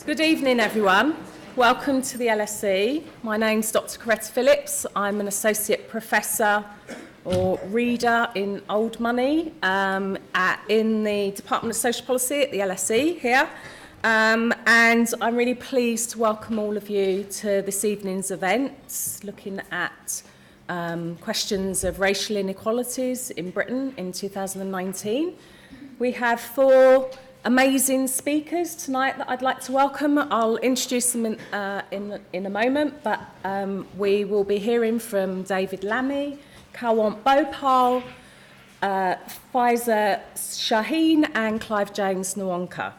Good evening, everyone. Welcome to the LSE. My name's Dr. Coretta Phillips. I'm an associate professor or reader in old money in the Department of Sociology at the LSE here. And I'm really pleased to welcome all of you to this evening's event, looking at questions of racial inequalities in Britain in 2019. We have four amazing speakers tonight that I'd like to welcome. I'll introduce them in a moment, but we will be hearing from David Lammy, Courant Bhopal, Pfizer Shaheen and Clive James Nwonka.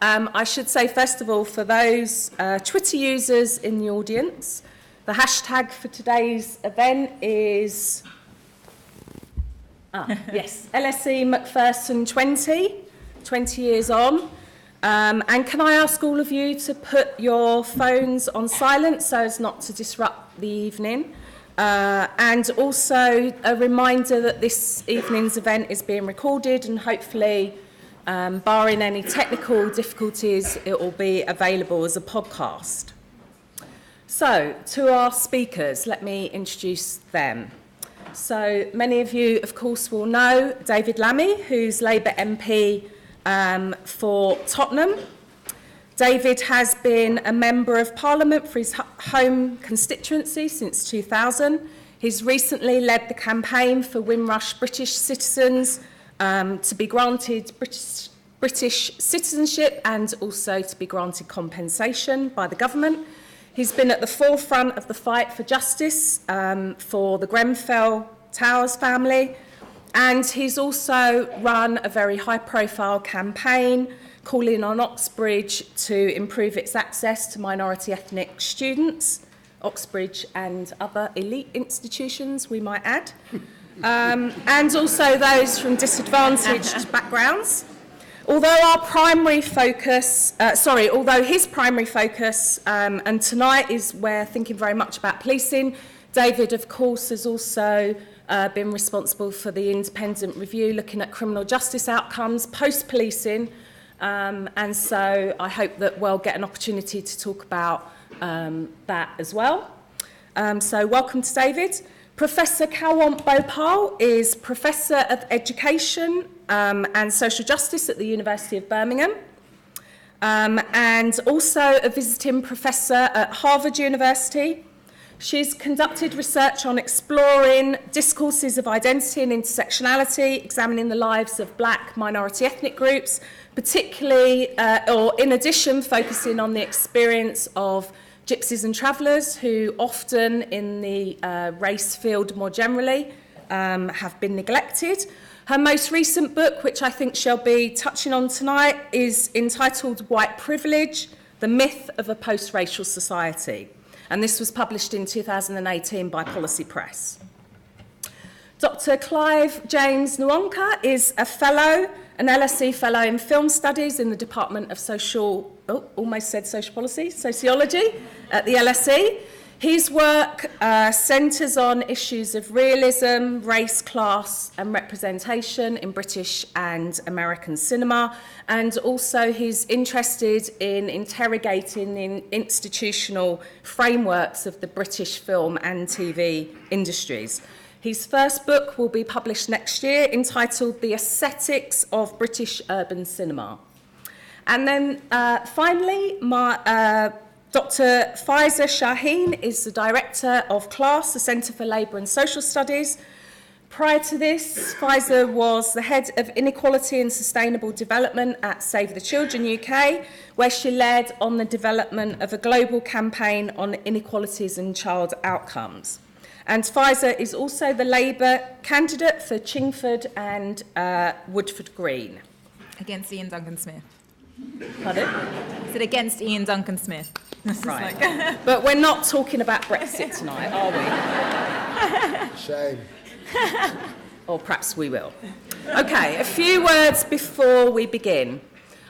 I should say, first of all, for those Twitter users in the audience, the hashtag for today's event is yes, LSE Macpherson 20 years on. And can I ask all of you to put your phones on silent so as not to disrupt the evening? And also a reminder that this evening's event is being recorded and hopefully, barring any technical difficulties, it will be available as a podcast. So, to our speakers, let me introduce them. So, many of you, of course, will know David Lammy, who's Labour MP for Tottenham. David has been a Member of Parliament for his home constituency since 2000. He's recently led the campaign for Windrush British citizens to be granted British citizenship and also to be granted compensation by the government. He's been at the forefront of the fight for justice for the Grenfell Towers family, and he's also run a very high-profile campaign calling on Oxbridge to improve its access to minority ethnic students, Oxbridge and other elite institutions, we might add, and also those from disadvantaged backgrounds. Although his primary focus, and tonight is we're thinking very much about policing, David, of course, has also been responsible for the independent review looking at criminal justice outcomes post-policing, and so I hope that we'll get an opportunity to talk about that as well. So welcome to David. Professor Courant Bhopal is Professor of Education and Social Justice at the University of Birmingham, and also a visiting professor at Harvard University. She's conducted research on exploring discourses of identity and intersectionality, examining the lives of black minority ethnic groups, particularly, or in addition, focusing on the experience of gypsies and travellers who often in the race field more generally have been neglected. Her most recent book, which I think she'll be touching on tonight, is entitled White Privilege, The Myth of a Post-Racial Society. And this was published in 2018 by Policy Press. Dr. Clive James Nwonka is a fellow, an LSE fellow in film studies in the Department of Sociology at the LSE. His work centres on issues of realism, race, class and representation in British and American cinema, and also he's interested in interrogating the institutional frameworks of the British film and TV industries. His first book will be published next year, entitled The Aesthetics of British Urban Cinema. And then finally, Dr. Pfizer Shaheen is the Director of CLASS, the Centre for Labour and Social Studies. Prior to this, Pfizer was the Head of Inequality and Sustainable Development at Save the Children UK, where she led on the development of a global campaign on inequalities and child outcomes. And Pfizer is also the Labour candidate for Chingford and Woodford Green. Against Ian Duncan Smith. Pardon? I said against Ian Duncan Smith. Right. But we're not talking about Brexit tonight, are we? Shame. Or perhaps we will. Okay, a few words before we begin.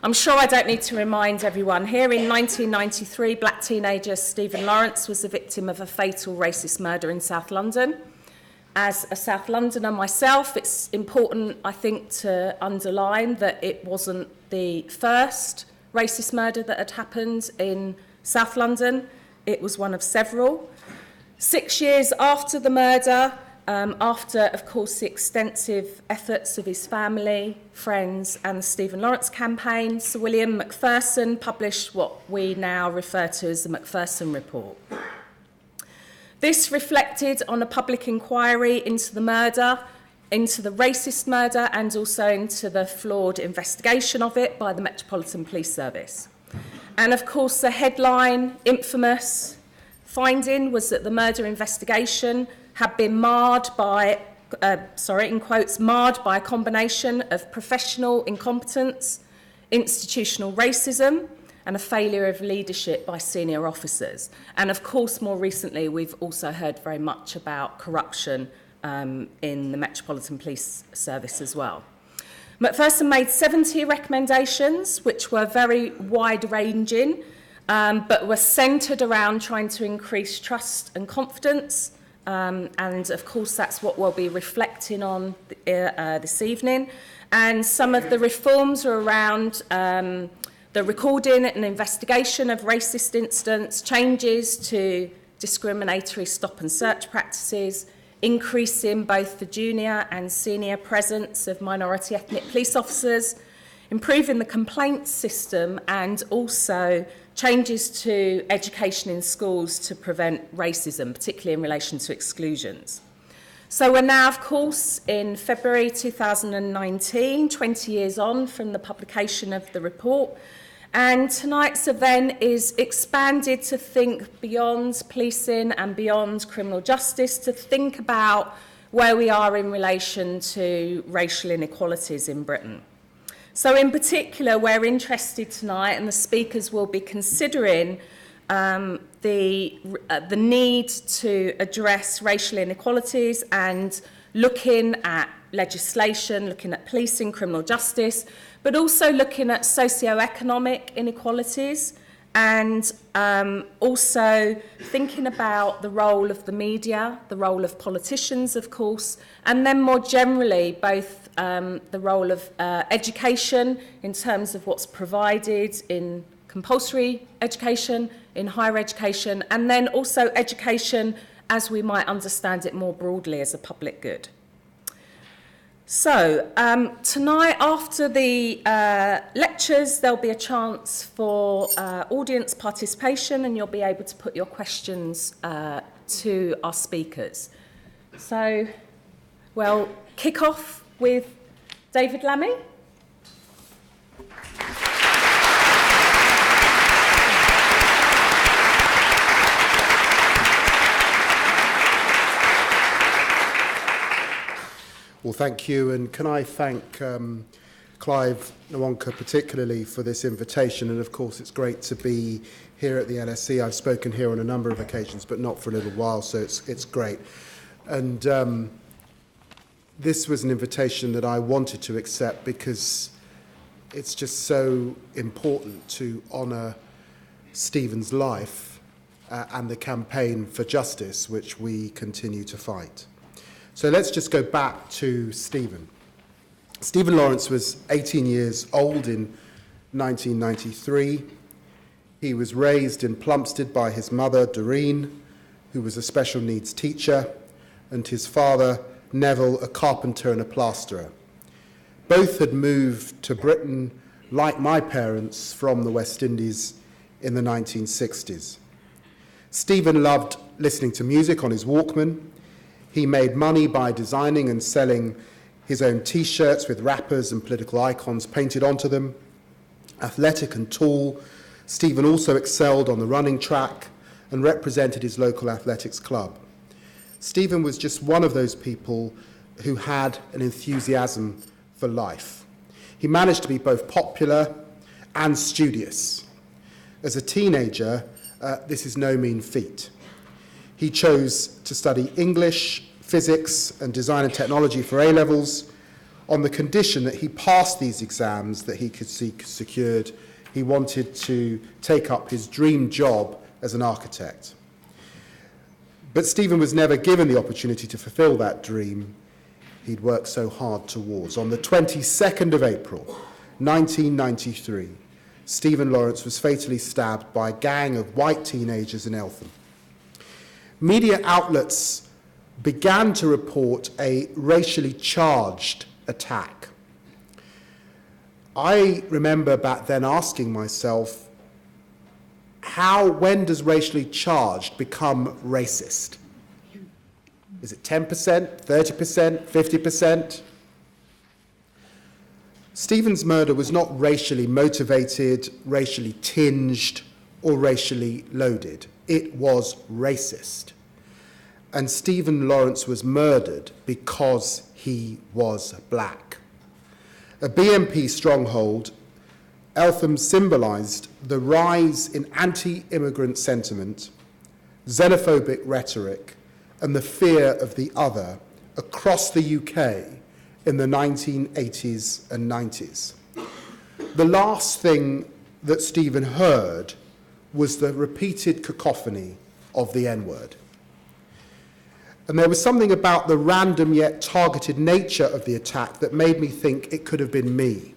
I'm sure I don't need to remind everyone here, in 1993, black teenager Stephen Lawrence was the victim of a fatal racist murder in South London. As a South Londoner myself, it's important, I think, to underline that it wasn't the first racist murder that had happened in South London. It was one of several. 6 years after the murder, after, of course, the extensive efforts of his family, friends, and the Stephen Lawrence campaign, Sir William Macpherson published what we now refer to as the Macpherson Report. This reflected on a public inquiry into the murder, into the racist murder, and also into the flawed investigation of it by the Metropolitan Police Service. And, of course, the headline, infamous finding was that the murder investigation had been marred by, in quotes, marred by a combination of professional incompetence, institutional racism, and a failure of leadership by senior officers. And of course, more recently, we've also heard very much about corruption in the Metropolitan Police Service as well. Macpherson made 70 recommendations, which were very wide-ranging, but were centred around trying to increase trust and confidence. And of course, that's what we'll be reflecting on this evening. And some of the reforms are around the recording and investigation of racist incidents, changes to discriminatory stop and search practices, increasing both the junior and senior presence of minority ethnic police officers, improving the complaints system, and also changes to education in schools to prevent racism, particularly in relation to exclusions. So we're now, of course, in February 2019, 20 years on from the publication of the report, and tonight's event is expanded to think beyond policing and beyond criminal justice, to think about where we are in relation to racial inequalities in Britain. So in particular, we're interested tonight, and the speakers will be considering the need to address racial inequalities and looking at legislation, looking at policing, criminal justice, but also looking at socioeconomic inequalities and also thinking about the role of the media, the role of politicians, of course, and then more generally, both the role of education in terms of what's provided in compulsory education, in higher education, and then also education as we might understand it more broadly as a public good. So, tonight after the lectures, there'll be a chance for audience participation, and you'll be able to put your questions to our speakers. So, we'll kick off with David Lammy. Well, thank you, and can I thank Clive, Nwonka particularly for this invitation, and of course it's great to be here at the LSE. I've spoken here on a number of occasions, but not for a little while, so it's great. And this was an invitation that I wanted to accept because it's just so important to honour Stephen's life and the campaign for justice which we continue to fight. So let's just go back to Stephen. Stephen Lawrence was 18 years old in 1993. He was raised in Plumstead by his mother, Doreen, who was a special needs teacher, and his father, Neville, a carpenter and a plasterer. Both had moved to Britain, like my parents, from the West Indies in the 1960s. Stephen loved listening to music on his Walkman. He made money by designing and selling his own T-shirts with rappers and political icons painted onto them. Athletic and tall, Stephen also excelled on the running track and represented his local athletics club. Stephen was just one of those people who had an enthusiasm for life. He managed to be both popular and studious. As a teenager, this is no mean feat. He chose to study English, physics, and design and technology for A-levels on the condition that he passed these exams that he could see secured. He wanted to take up his dream job as an architect. But Stephen was never given the opportunity to fulfill that dream he'd worked so hard towards. On the 22nd of April, 1993, Stephen Lawrence was fatally stabbed by a gang of white teenagers in Eltham. Media outlets began to report a racially charged attack. I remember back then asking myself, when does racially charged become racist? Is it 10%, 30%, 50%? Stephen's murder was not racially motivated, racially tinged, or racially loaded. It was racist. And Stephen Lawrence was murdered because he was black. A BNP stronghold, Eltham symbolised the rise in anti-immigrant sentiment, xenophobic rhetoric, and the fear of the other across the UK in the 1980s and 90s. The last thing that Stephen heard was the repeated cacophony of the N-word. And there was something about the random yet targeted nature of the attack that made me think it could have been me.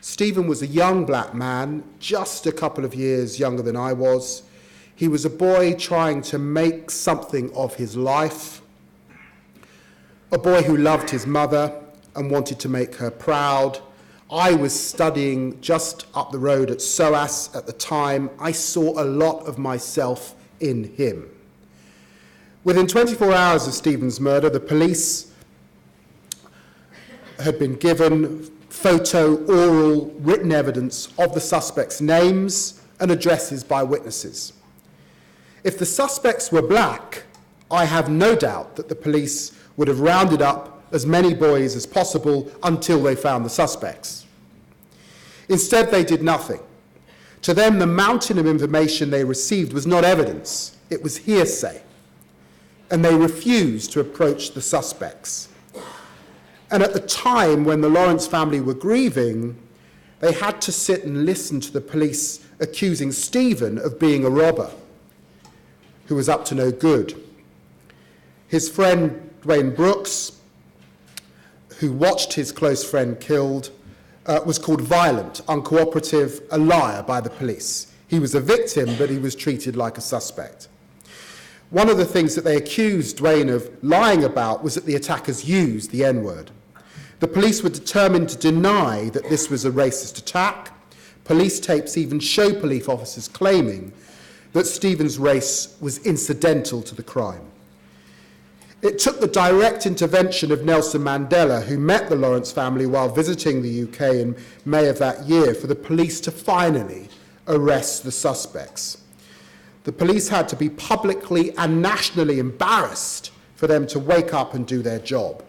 Stephen was a young black man, just a couple of years younger than I was. He was a boy trying to make something of his life, a boy who loved his mother and wanted to make her proud. I was studying just up the road at SOAS at the time. I saw a lot of myself in him. Within 24 hours of Stephen's murder, the police had been given photo, oral, written evidence of the suspects' names and addresses by witnesses. If the suspects were black, I have no doubt that the police would have rounded up as many boys as possible until they found the suspects. Instead, they did nothing. To them, the mountain of information they received was not evidence, it was hearsay. And they refused to approach the suspects. And at the time when the Lawrence family were grieving, they had to sit and listen to the police accusing Stephen of being a robber who was up to no good. His friend Dwayne Brooks, who watched his close friend killed, was called violent, uncooperative, a liar by the police. He was a victim, but he was treated like a suspect. One of the things that they accused Dwayne of lying about was that the attackers used the N-word. The police were determined to deny that this was a racist attack. Police tapes even show police officers claiming that Stephen's race was incidental to the crime. It took the direct intervention of Nelson Mandela, who met the Lawrence family while visiting the UK in May of that year, for the police to finally arrest the suspects. The police had to be publicly and nationally embarrassed for them to wake up and do their job.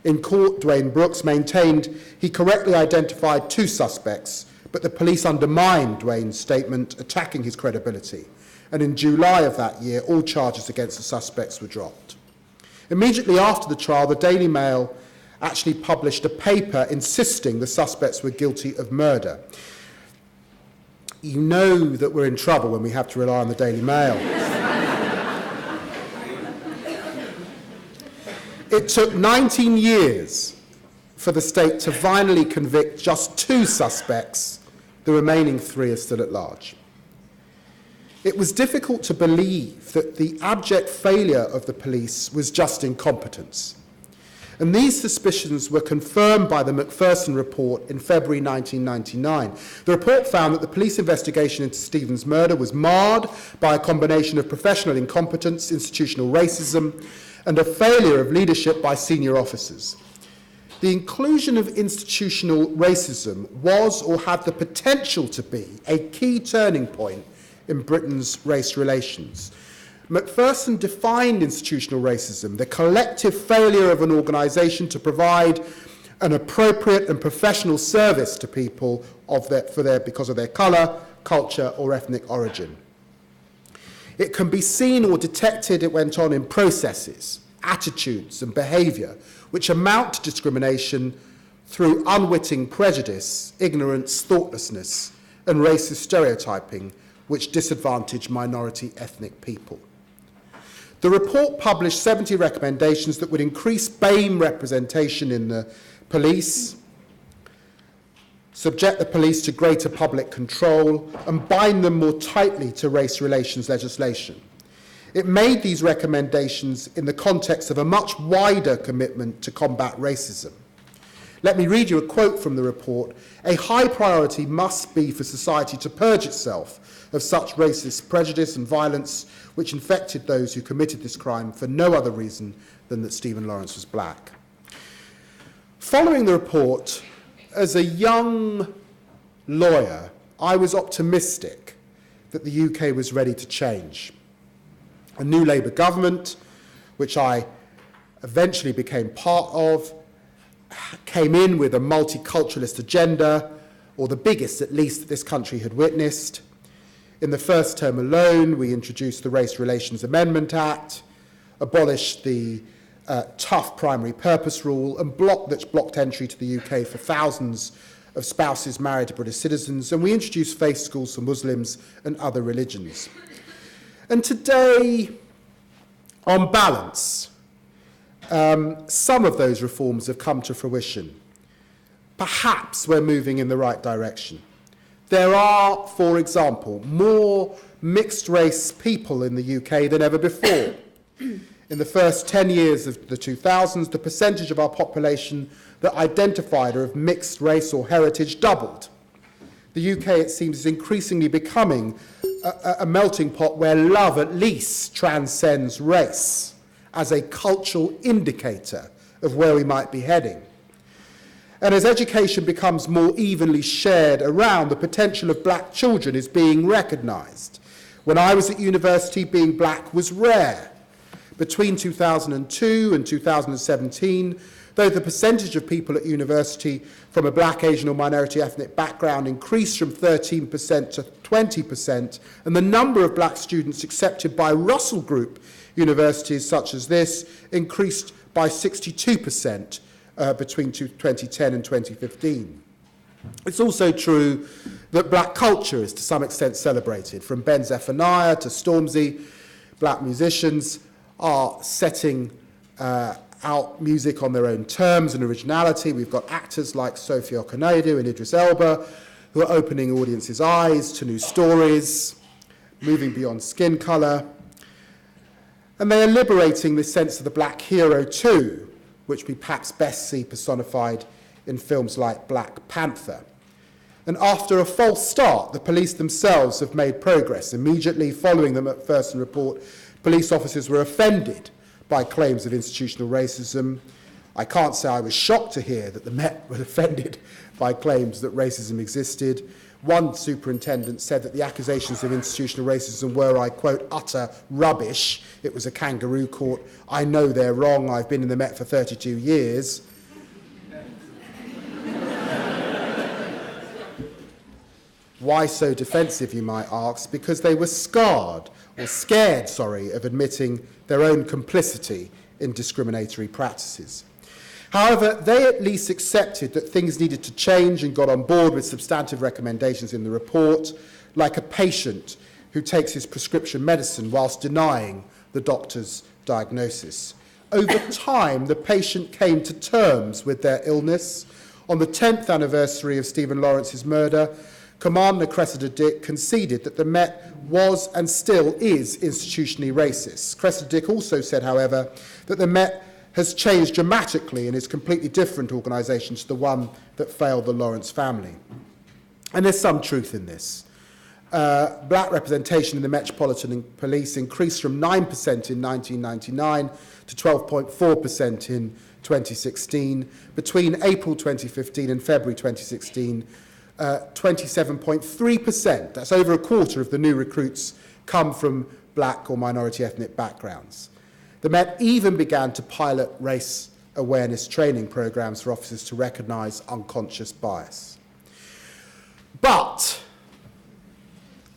In court, Dwayne Brooks maintained he correctly identified two suspects, but the police undermined Dwayne's statement, attacking his credibility. And in July of that year, all charges against the suspects were dropped. Immediately after the trial, the Daily Mail actually published a paper insisting the suspects were guilty of murder. You know that we're in trouble when we have to rely on the Daily Mail. It took 19 years for the state to finally convict just two suspects. The remaining three are still at large. It was difficult to believe that the abject failure of the police was just incompetence. And these suspicions were confirmed by the Macpherson report in February 1999. The report found that the police investigation into Stephen's murder was marred by a combination of professional incompetence, institutional racism, and a failure of leadership by senior officers. The inclusion of institutional racism was or had the potential to be a key turning point in Britain's race relations. Macpherson defined institutional racism, the collective failure of an organisation to provide an appropriate and professional service to people because of their colour, culture or ethnic origin. It can be seen or detected, it went on, in processes, attitudes and behaviour which amount to discrimination through unwitting prejudice, ignorance, thoughtlessness and racist stereotyping which disadvantage minority ethnic people. The report published 70 recommendations that would increase BAME representation in the police, subject the police to greater public control, and bind them more tightly to race relations legislation. It made these recommendations in the context of a much wider commitment to combat racism. Let me read you a quote from the report. "A high priority must be for society to purge itself of such racist prejudice and violence which infected those who committed this crime for no other reason than that Stephen Lawrence was black." Following the report, as a young lawyer, I was optimistic that the UK was ready to change. A new Labour government, which I eventually became part of, came in with a multiculturalist agenda, or the biggest at least that this country had witnessed. In the first term alone, we introduced the Race Relations Amendment Act, abolished the tough primary purpose rule, and blocked entry to the UK for thousands of spouses married to British citizens, and we introduced faith schools for Muslims and other religions. And today, on balance, some of those reforms have come to fruition. Perhaps we're moving in the right direction. There are, for example, more mixed-race people in the UK than ever before. In the first 10 years of the 2000s, the percentage of our population that identified are of mixed race or heritage doubled. The UK, it seems, is increasingly becoming a melting pot where love at least transcends race as a cultural indicator of where we might be heading. And as education becomes more evenly shared around, the potential of black children is being recognised. When I was at university, being black was rare. Between 2002 and 2017, though the percentage of people at university from a black, Asian or minority ethnic background increased from 13% to 20%, and the number of black students accepted by Russell Group universities such as this increased by 62% between 2010 and 2015. It's also true that black culture is to some extent celebrated. From Ben Zephaniah to Stormzy, black musicians are setting out music on their own terms and originality. We've got actors like Sophia Okonedo and Idris Elba who are opening audiences' eyes to new stories, moving beyond skin colour. And they are liberating this sense of the black hero too, which we perhaps best see personified in films like Black Panther. And after a false start, the police themselves have made progress. Immediately following the Macpherson report, police officers were offended by claims of institutional racism. I can't say I was shocked to hear that the Met were offended by claims that racism existed. One superintendent said that the accusations of institutional racism were, I quote, utter rubbish. It was a kangaroo court. I know they're wrong. I've been in the Met for 32 years. Why so defensive, you might ask? Because they were scared, of admitting their own complicity in discriminatory practices. However, they at least accepted that things needed to change and got on board with substantive recommendations in the report, like a patient who takes his prescription medicine whilst denying the doctor's diagnosis. Over time, the patient came to terms with their illness. On the 10th anniversary of Stephen Lawrence's murder, Commander Cressida Dick conceded that the Met was and still is institutionally racist. Cressida Dick also said, however, that the Met has changed dramatically and is a completely different organisation to the one that failed the Lawrence family. And there's some truth in this. Black representation in the Metropolitan Police increased from 9% in 1999 to 12.4% in 2016. Between April 2015 and February 2016, 27.3%, that's over a quarter of the new recruits, come from black or minority ethnic backgrounds. The Met even began to pilot race awareness training programs for officers to recognise unconscious bias. But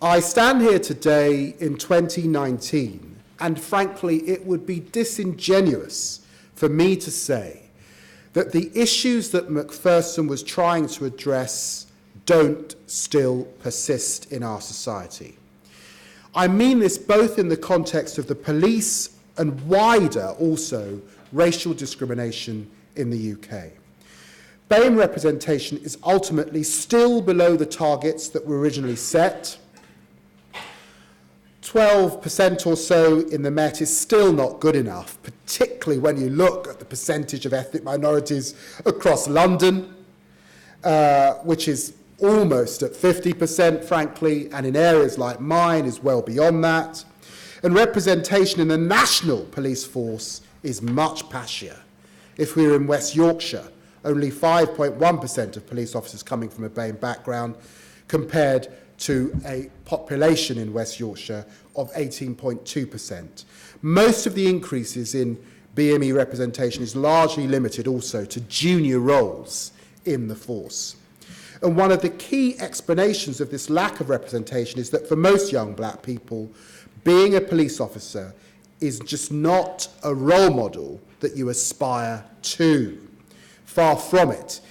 I stand here today in 2019, and frankly, it would be disingenuous for me to say that the issues that Macpherson was trying to address don't still persist in our society. I mean this both in the context of the police and wider also racial discrimination in the UK. BAME representation is ultimately still below the targets that were originally set. 12% or so in the Met is still not good enough, particularly when you look at the percentage of ethnic minorities across London, which is almost at 50%, frankly, and in areas like mine is well beyond that. And representation in the national police force is much patchier. If we were in West Yorkshire, only 5.1% of police officers coming from a BAME background, compared to a population in West Yorkshire of 18.2%. Most of the increases in BME representation is largely limited also to junior roles in the force. And one of the key explanations of this lack of representation is that for most young black people, being a police officer is just not a role model that you aspire to. Far from it.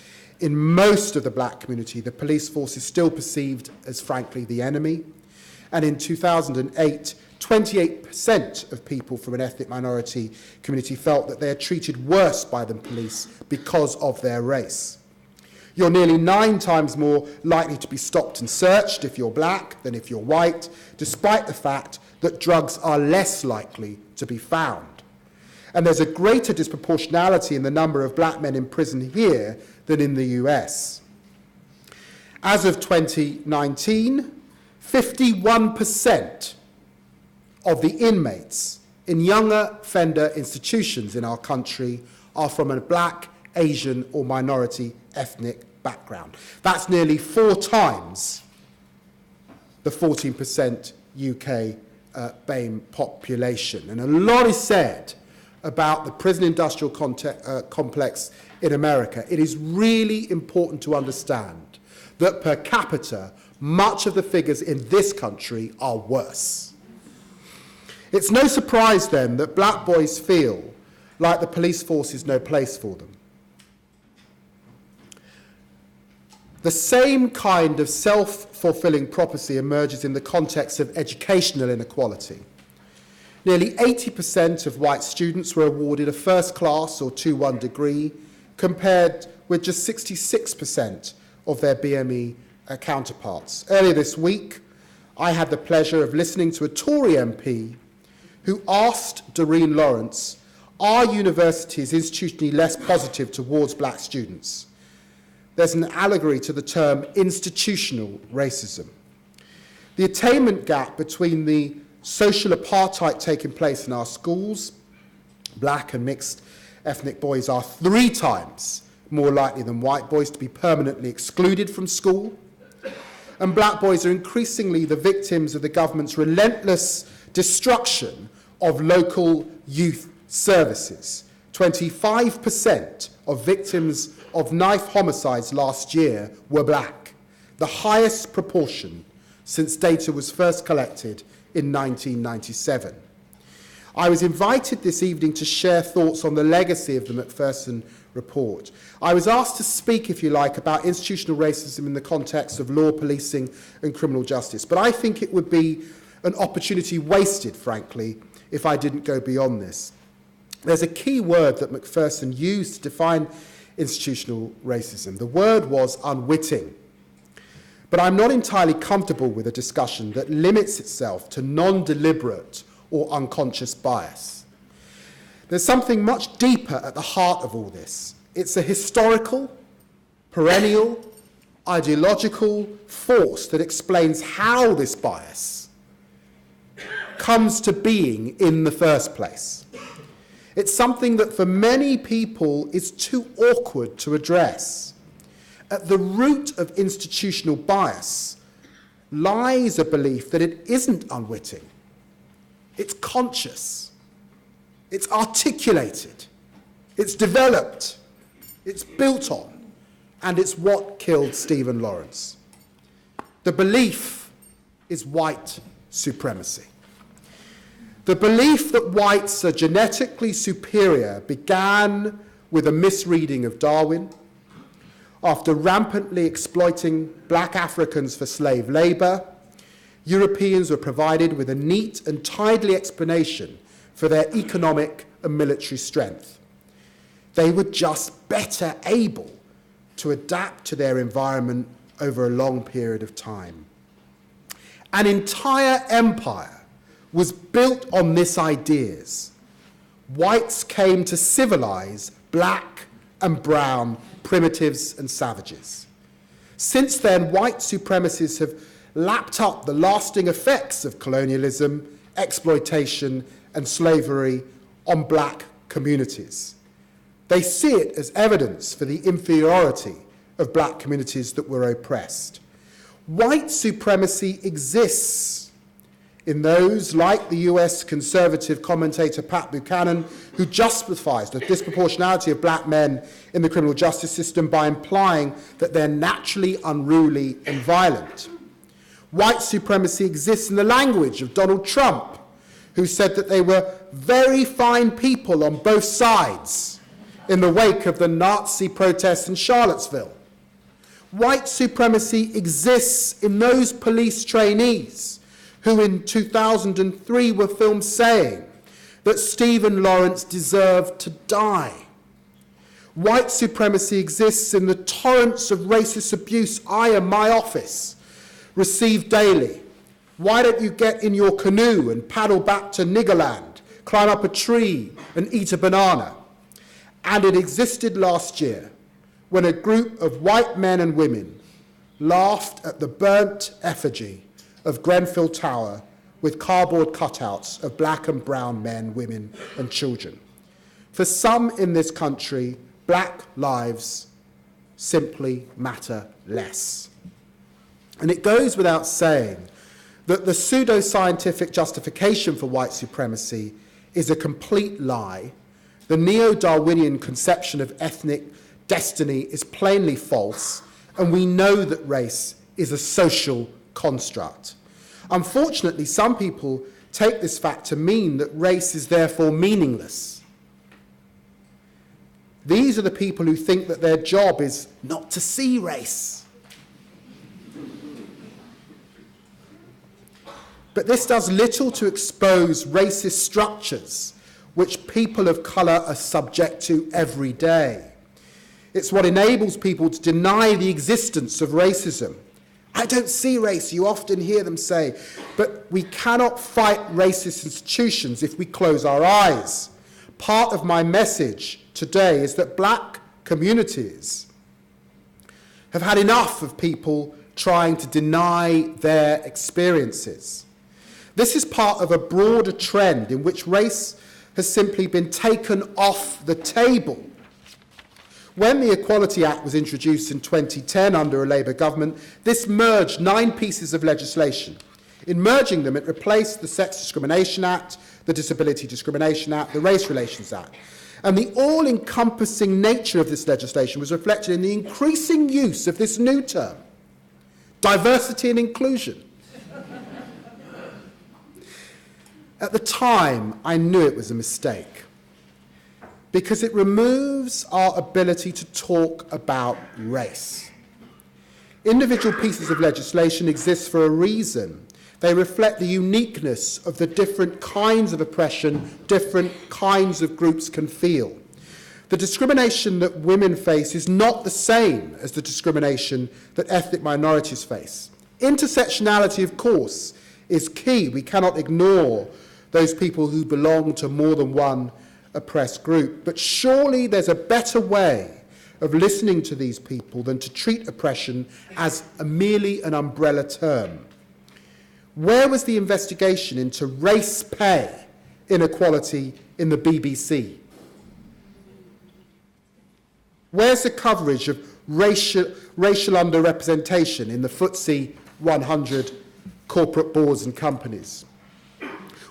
In most of the black community, the police force is still perceived as, frankly, the enemy. And in 2008, 28% of people from an ethnic minority community felt that they are treated worse by the police because of their race. You're nearly 9 times more likely to be stopped and searched if you're black than if you're white, despite the fact that drugs are less likely to be found. And there's a greater disproportionality in the number of black men in prison here than in the US. As of 2019, 51% of the inmates in younger offender institutions in our country are from a black, Asian or minority ethnic background. That's nearly 4 times the 14% UK BAME population. And a lot is said about the prison industrial complex in America. It is really important to understand that per capita, much of the figures in this country are worse. It's no surprise then that black boys feel like the police force is no place for them. The same kind of self-fulfilling prophecy emerges in the context of educational inequality. Nearly 80% of white students were awarded a first-class or 2-1 degree, compared with just 66% of their BME counterparts. Earlier this week, I had the pleasure of listening to a Tory MP who asked Doreen Lawrence, are universities institutionally less positive towards black students? There's an allegory to the term institutional racism. The attainment gap between the social apartheid taking place in our schools, black and mixed ethnic boys are 3 times more likely than white boys to be permanently excluded from school. And black boys are increasingly the victims of the government's relentless destruction of local youth services. 25% of victims of knife homicides last year were black, the highest proportion since data was first collected in 1997. I was invited this evening to share thoughts on the legacy of the Macpherson report. I was asked to speak, if you like, about institutional racism in the context of law, policing and criminal justice, but I think it would be an opportunity wasted, frankly, if I didn't go beyond this. There's a key word that Macpherson used to define institutional racism. The word was unwitting. But I'm not entirely comfortable with a discussion that limits itself to non-deliberate or unconscious bias. There's something much deeper at the heart of all this. It's a historical, perennial, ideological force that explains how this bias comes to being in the first place. It's something that for many people is too awkward to address. At the root of institutional bias lies a belief that it isn't unwitting. It's conscious. It's articulated. It's developed. It's built on. And it's what killed Stephen Lawrence. The belief is white supremacy. The belief that whites are genetically superior began with a misreading of Darwin. After rampantly exploiting black Africans for slave labor, Europeans were provided with a neat and tidily explanation for their economic and military strength. They were just better able to adapt to their environment over a long period of time. An entire empire was built on these ideas. Whites came to civilize black and brown primitives and savages. Since then, white supremacists have lapped up the lasting effects of colonialism, exploitation, and slavery on black communities. They see it as evidence for the inferiority of black communities that were oppressed. White supremacy exists in those like the US conservative commentator Pat Buchanan, who justifies the disproportionality of black men in the criminal justice system by implying that they're naturally unruly and violent. White supremacy exists in the language of Donald Trump, who said that they were very fine people on both sides in the wake of the Nazi protests in Charlottesville. White supremacy exists in those police trainees who in 2003 were filmed saying that Stephen Lawrence deserved to die. White supremacy exists in the torrents of racist abuse I and my office receive daily. Why don't you get in your canoe and paddle back to Niggerland, climb up a tree and eat a banana? And it existed last year when a group of white men and women laughed at the burnt effigy of Grenfell Tower with cardboard cutouts of black and brown men, women, and children. For some in this country, black lives simply matter less. And it goes without saying that the pseudo-scientific justification for white supremacy is a complete lie. The neo-Darwinian conception of ethnic destiny is plainly false, and we know that race is a social construct. Unfortunately, some people take this fact to mean that race is therefore meaningless. These are the people who think that their job is not to see race. But this does little to expose racist structures which people of colour are subject to every day. It's what enables people to deny the existence of racism. I don't see race, you often hear them say, but we cannot fight racist institutions if we close our eyes. Part of my message today is that black communities have had enough of people trying to deny their experiences. This is part of a broader trend in which race has simply been taken off the table. When the Equality Act was introduced in 2010 under a Labour government, this merged 9 pieces of legislation. In merging them, it replaced the Sex Discrimination Act, the Disability Discrimination Act, the Race Relations Act. And the all-encompassing nature of this legislation was reflected in the increasing use of this new term, diversity and inclusion. At the time, I knew it was a mistake, because it removes our ability to talk about race. Individual pieces of legislation exist for a reason. They reflect the uniqueness of the different kinds of oppression different kinds of groups can feel. The discrimination that women face is not the same as the discrimination that ethnic minorities face. Intersectionality, of course, is key. We cannot ignore those people who belong to more than one oppressed group. But surely there's a better way of listening to these people than to treat oppression as merely an umbrella term. Where was the investigation into race pay inequality in the BBC? Where's the coverage of racial underrepresentation in the FTSE 100 corporate boards and companies?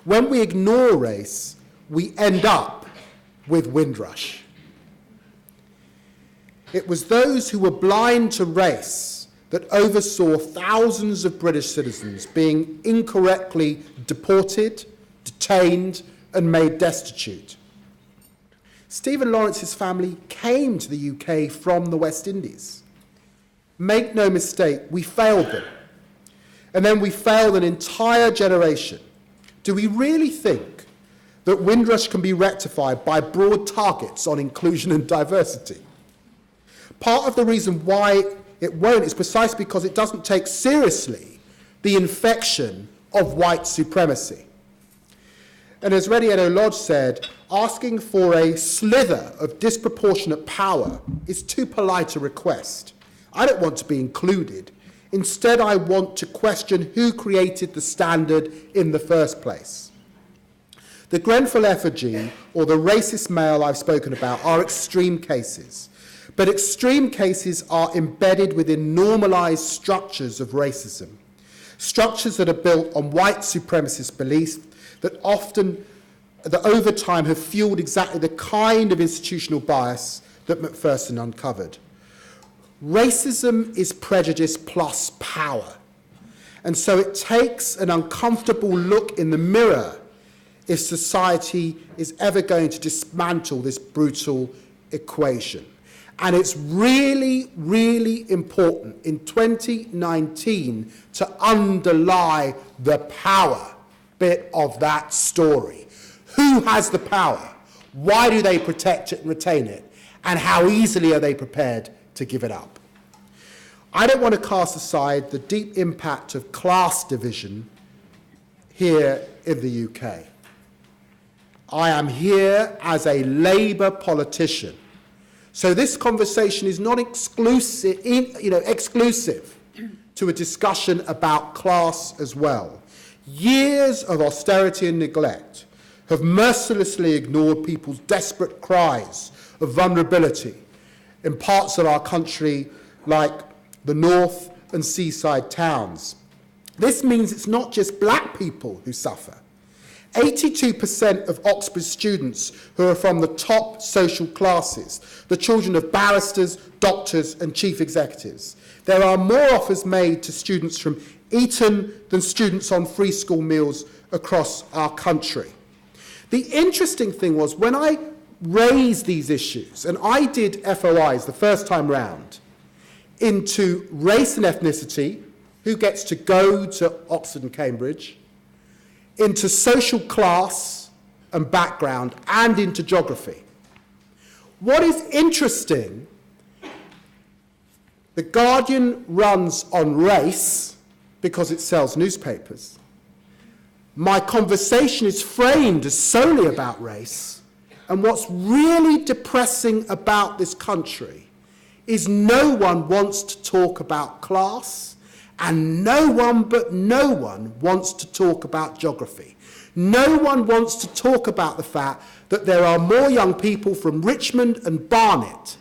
When we ignore race, we end up with Windrush. It was those who were blind to race that oversaw thousands of British citizens being incorrectly deported, detained, and made destitute. Stephen Lawrence's family came to the UK from the West Indies. Make no mistake, we failed them. And then we failed an entire generation. Do we really think that Windrush can be rectified by broad targets on inclusion and diversity? Part of the reason why it won't is precisely because it doesn't take seriously the infection of white supremacy. And as Rediano Lodge said, asking for a slither of disproportionate power is too polite a request. I don't want to be included. Instead, I want to question who created the standard in the first place. The Grenfell effigy or the racist male I've spoken about are extreme cases, but extreme cases are embedded within normalized structures of racism, structures that are built on white supremacist beliefs that over time have fueled exactly the kind of institutional bias that Macpherson uncovered. Racism is prejudice plus power. And so it takes an uncomfortable look in the mirror if society is ever going to dismantle this brutal equation. And it's really, really important in 2019 to underlie the power bit of that story. Who has the power? Why do they protect it and retain it? And how easily are they prepared to give it up? I don't want to cast aside the deep impact of class division here in the UK. I am here as a Labour politician. So this conversation is not exclusive to a discussion about class as well. Years of austerity and neglect have mercilessly ignored people's desperate cries of vulnerability in parts of our country like the north and seaside towns. This means it's not just black people who suffer. 82% of Oxford students who are from the top social classes, the children of barristers, doctors and chief executives. There are more offers made to students from Eton than students on free school meals across our country. The interesting thing was when I raised these issues, and I did FOIs the first time round, into race and ethnicity, who gets to go to Oxford and Cambridge, into social class and background, and into geography. What is interesting, The Guardian runs on race because it sells newspapers. My conversation is framed as solely about race, and what's really depressing about this country is no one wants to talk about class, and no one wants to talk about geography. No one wants to talk about the fact that there are more young people from Richmond and Barnet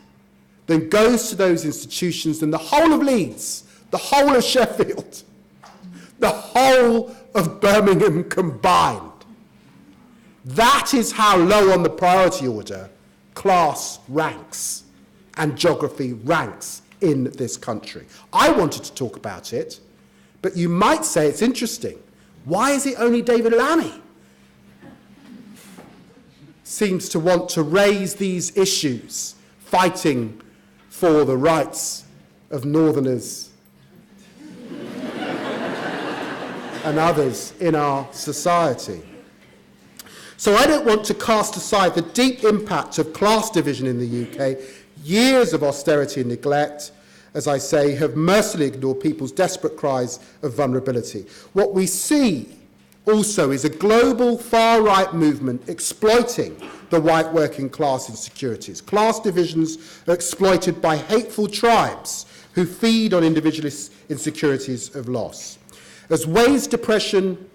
than goes to those institutions than the whole of Leeds, the whole of Sheffield, the whole of Birmingham combined. That is how low on the priority order class ranks and geography ranks in this country. I wanted to talk about it, but you might say it's interesting. Why is it only David Lammy seems to want to raise these issues, fighting for the rights of Northerners and others in our society? So I don't want to cast aside the deep impact of class division in the UK. Years of austerity and neglect, as I say, have mercilessly ignored people's desperate cries of vulnerability. What we see also is a global far-right movement exploiting the white working class insecurities. Class divisions are exploited by hateful tribes who feed on individualist insecurities of loss. As Way's depression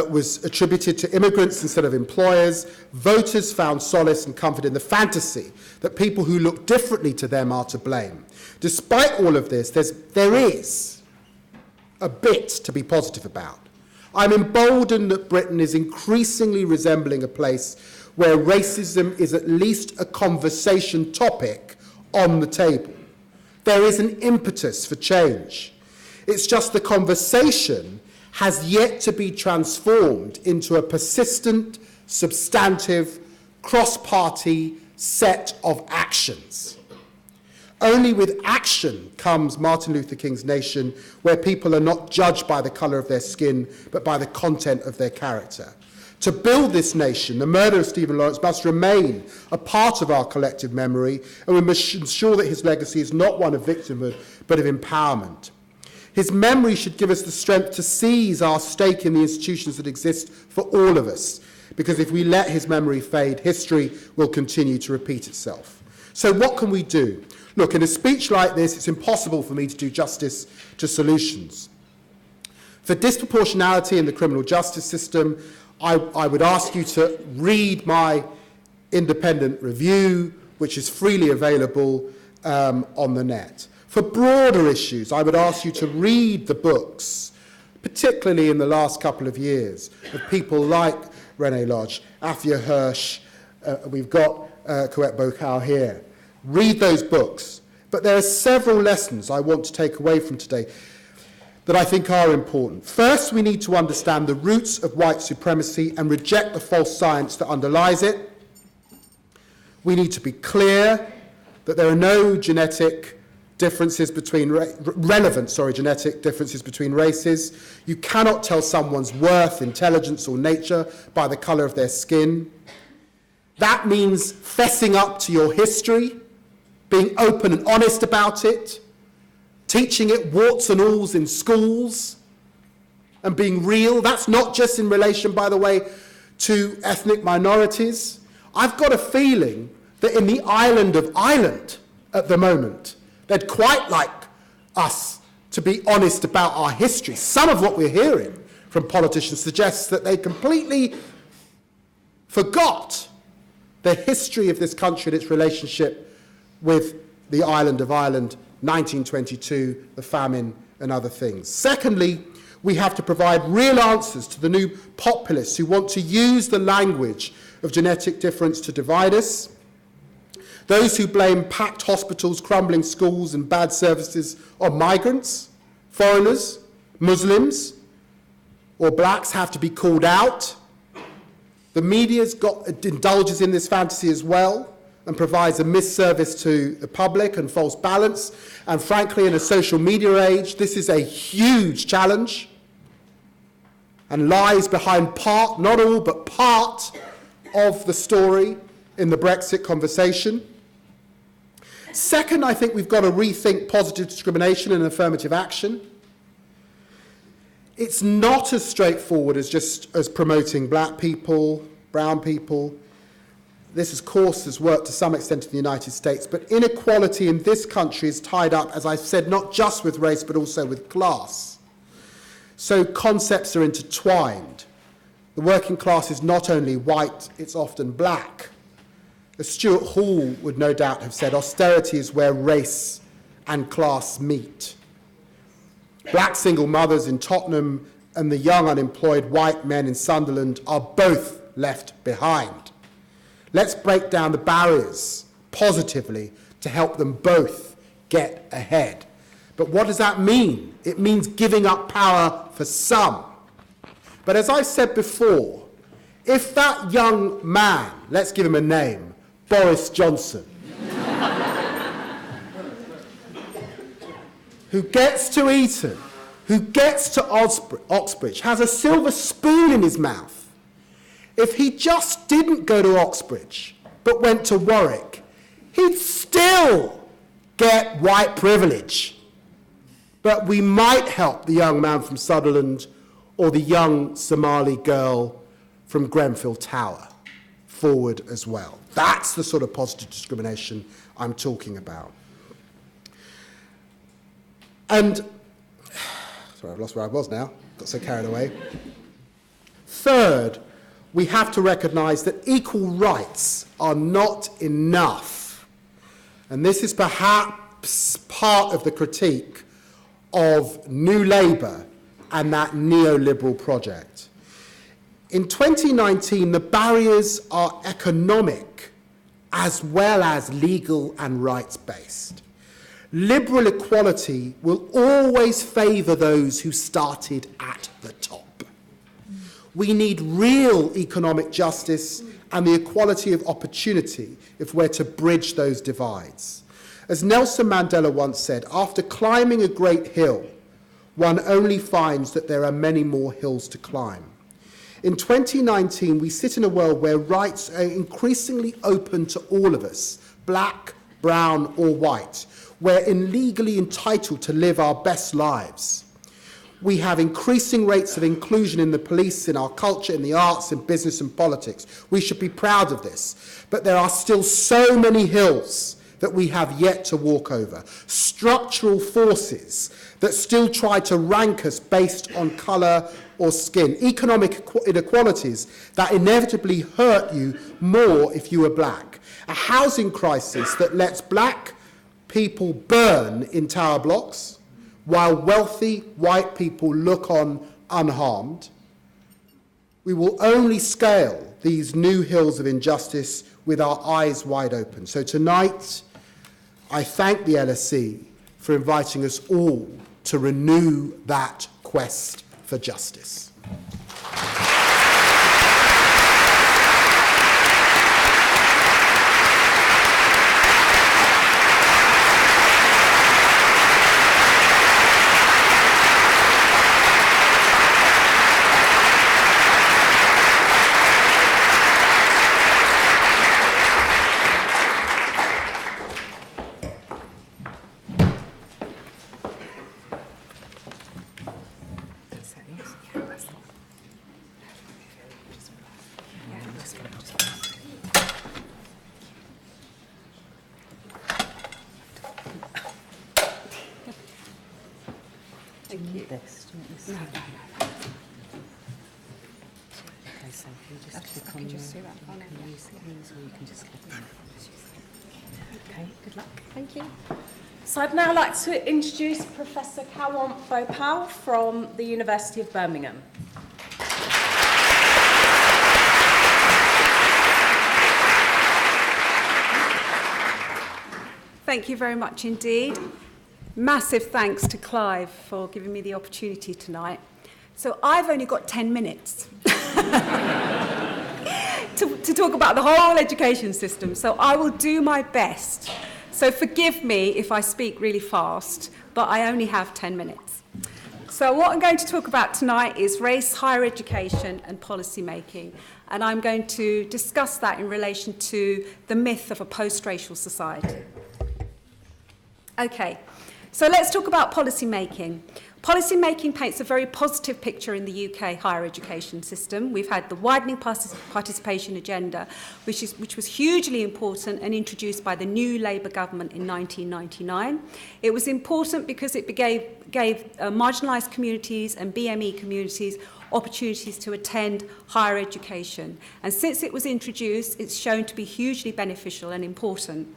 was attributed to immigrants instead of employers, voters found solace and comfort in the fantasy that people who look differently to them are to blame. Despite all of this, there is a bit to be positive about. I'm emboldened that Britain is increasingly resembling a place where racism is at least a conversation topic on the table. There is an impetus for change. It's just the conversation has yet to be transformed into a persistent, substantive, cross-party set of actions. Only with action comes Martin Luther King's nation, where people are not judged by the colour of their skin, but by the content of their character. To build this nation, the murder of Stephen Lawrence must remain a part of our collective memory, and we must ensure that his legacy is not one of victimhood, but of empowerment. His memory should give us the strength to seize our stake in the institutions that exist for all of us, because if we let his memory fade, history will continue to repeat itself. So what can we do? Look, in a speech like this, it's impossible for me to do justice to solutions. For disproportionality in the criminal justice system, I would ask you to read my independent review, which is freely available on the net. For broader issues, I would ask you to read the books, particularly in the last couple of years, of people like René Lodge, Afia Hirsch, we've got Courant Bhopal here. Read those books. But there are several lessons I want to take away from today that I think are important. First, we need to understand the roots of white supremacy and reject the false science that underlies it. We need to be clear that there are no genetic differences between genetic differences between races. You cannot tell someone's worth, intelligence, or nature by the colour of their skin. That means fessing up to your history, being open and honest about it, teaching it warts and alls in schools, and being real. That's not just in relation, by the way, to ethnic minorities. I've got a feeling that in the island of Ireland at the moment, they'd quite like us to be honest about our history. Some of what we're hearing from politicians suggests that they completely forgot the history of this country and its relationship with the island of Ireland, 1922, the famine and other things. Secondly, we have to provide real answers to the new populists who want to use the language of genetic difference to divide us. Those who blame packed hospitals, crumbling schools and bad services on migrants, foreigners, Muslims, or blacks have to be called out. The media indulges in this fantasy as well and provides a misservice to the public and false balance. And frankly, in a social media age, this is a huge challenge and lies behind part, not all, but part of the story in the Brexit conversation. Second, I think we've got to rethink positive discrimination and affirmative action. It's not as straightforward as promoting black people, brown people. This, of course, has worked to some extent in the United States, but inequality in this country is tied up, as I said, not just with race, but also with class. So concepts are intertwined. The working class is not only white, it's often black. As Stuart Hall would no doubt have said, austerity is where race and class meet. Black single mothers in Tottenham and the young unemployed white men in Sunderland are both left behind. Let's break down the barriers positively to help them both get ahead. But what does that mean? It means giving up power for some. But as I said before, if that young man, let's give him a name, Boris Johnson, who gets to Eton, who gets to Oxbridge, has a silver spoon in his mouth. If he just didn't go to Oxbridge, but went to Warwick, he'd still get white privilege. But we might help the young man from Sutherland or the young Somali girl from Grenfell Tower forward as well. That's the sort of positive discrimination I'm talking about. And, sorry, I've lost where I was now, got so carried away. Third, we have to recognise that equal rights are not enough. And this is perhaps part of the critique of New Labour and that neoliberal project. In 2019, the barriers are economic as well as legal and rights-based. Liberal equality will always favour those who started at the top. We need real economic justice and the equality of opportunity if we're to bridge those divides. As Nelson Mandela once said, after climbing a great hill, one only finds that there are many more hills to climb. In 2019, we sit in a world where rights are increasingly open to all of us, black, brown or white. We're legally entitled to live our best lives. We have increasing rates of inclusion in the police, in our culture, in the arts, in business and politics. We should be proud of this. But there are still so many hills that we have yet to walk over. Structural forces that still try to rank us based on colour or skin. Economic inequalities that inevitably hurt you more if you are black. A housing crisis that lets black people burn in tower blocks, while wealthy white people look on unharmed. We will only scale these new hills of injustice with our eyes wide open. So tonight, I thank the LSE for inviting us all to renew that quest for justice. So I'd now like to introduce Professor Courant Bhopal from the University of Birmingham. Thank you very much indeed. Massive thanks to Clive for giving me the opportunity tonight. So I've only got 10 minutes to talk about the whole education system, so I will do my best. So forgive me if I speak really fast, but I only have 10 minutes. So what I'm going to talk about tonight is race, higher education and policy making, and I'm going to discuss that in relation to the myth of a post-racial society. Okay, so let's talk about policy making. Policy making paints a very positive picture in the UK higher education system. We've had the widening participation agenda, which was hugely important and introduced by the new Labour government in 1999. It was important because it gave marginalised communities and BME communities opportunities to attend higher education. And since it was introduced, it's shown to be hugely beneficial and important.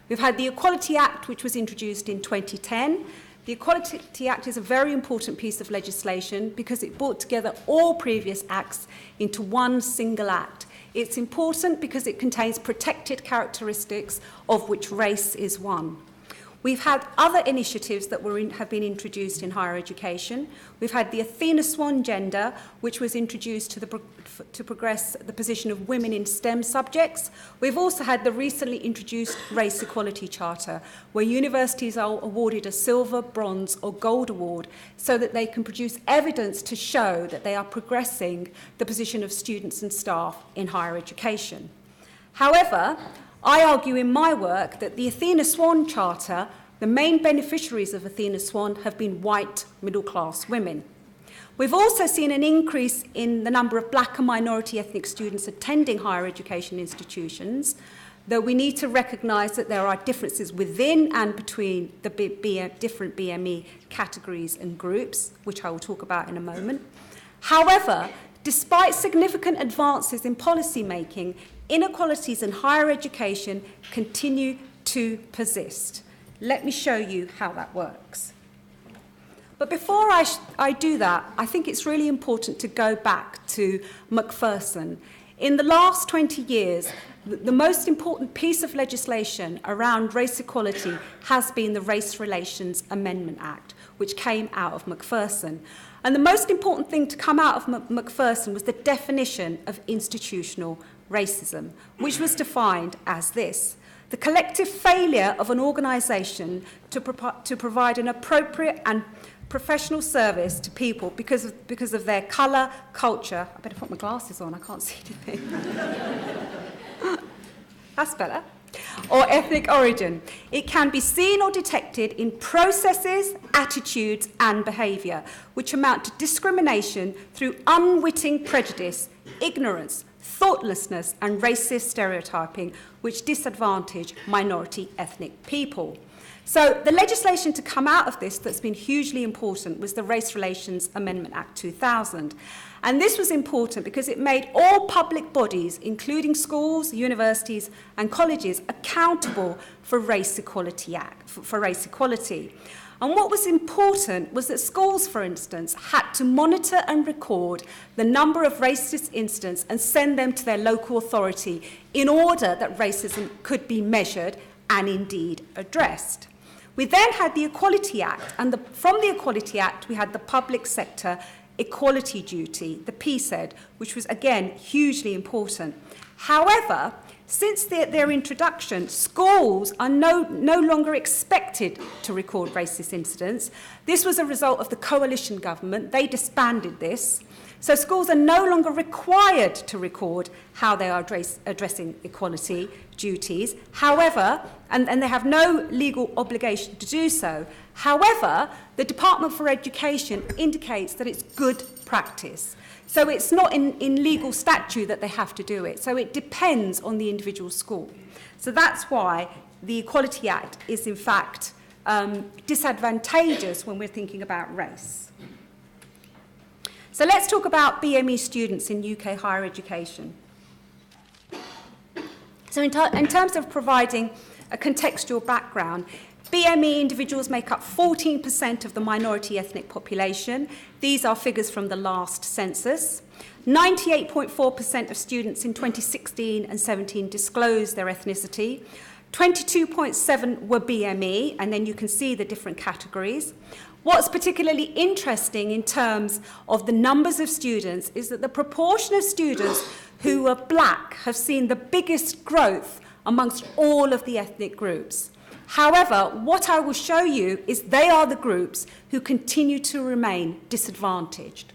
We've had the Equality Act, which was introduced in 2010. The Equality Act is a very important piece of legislation because it brought together all previous acts into one single act. It's important because it contains protected characteristics, of which race is one. We've had other initiatives that have been introduced in higher education. We've had the Athena Swan Gender, which was introduced to progress the position of women in STEM subjects. We've also had the recently introduced Race Equality Charter, where universities are awarded a silver, bronze or gold award so that they can produce evidence to show that they are progressing the position of students and staff in higher education. However, I argue in my work that the Athena Swan Charter, the main beneficiaries of Athena Swan have been white middle-class women. We've also seen an increase in the number of black and minority ethnic students attending higher education institutions, though we need to recognise that there are differences within and between the different BME categories and groups, which I will talk about in a moment. However, despite significant advances in policy making, inequalities in higher education continue to persist. Let me show you how that works. But before I do that, I think it's really important to go back to Macpherson. In the last 20 years, the most important piece of legislation around race equality has been the Race Relations Amendment Act, which came out of Macpherson. And the most important thing to come out of Macpherson was the definition of institutional racism, which was defined as this: the collective failure of an organisation to provide an appropriate and professional service to people because of their colour, culture. I better put my glasses on, I can't see anything. That's better. Or ethnic origin. It can be seen or detected in processes, attitudes and behaviour, which amount to discrimination through unwitting prejudice, ignorance, thoughtlessness and racist stereotyping, which disadvantage minority ethnic people. So the legislation to come out of this that's been hugely important was the Race Relations Amendment Act 2000. And this was important because it made all public bodies, including schools, universities and colleges, accountable for race equality. And what was important was that schools, for instance, had to monitor and record the number of racist incidents and send them to their local authority in order that racism could be measured and indeed addressed. We then had the Equality Act, and from the Equality Act we had the Public Sector Equality Duty, the PSED, which was again hugely important. However, since their introduction, schools are no longer expected to record racist incidents. This was a result of the coalition government. They disbanded this. So schools are no longer required to record how they are addressing equality duties. However, and they have no legal obligation to do so. However, the Department for Education indicates that it's good practice. So it's not in legal statute that they have to do it. So it depends on the individual school. So that's why the Equality Act is in fact disadvantageous when we're thinking about race. So let's talk about BME students in UK higher education. So in terms of providing a contextual background, BME individuals make up 14% of the minority ethnic population. These are figures from the last census. 98.4% of students in 2016 and 17 disclosed their ethnicity. 22.7 were BME, and then you can see the different categories. What's particularly interesting in terms of the numbers of students is that the proportion of students who are black have seen the biggest growth amongst all of the ethnic groups. However, what I will show you is they are the groups who continue to remain disadvantaged.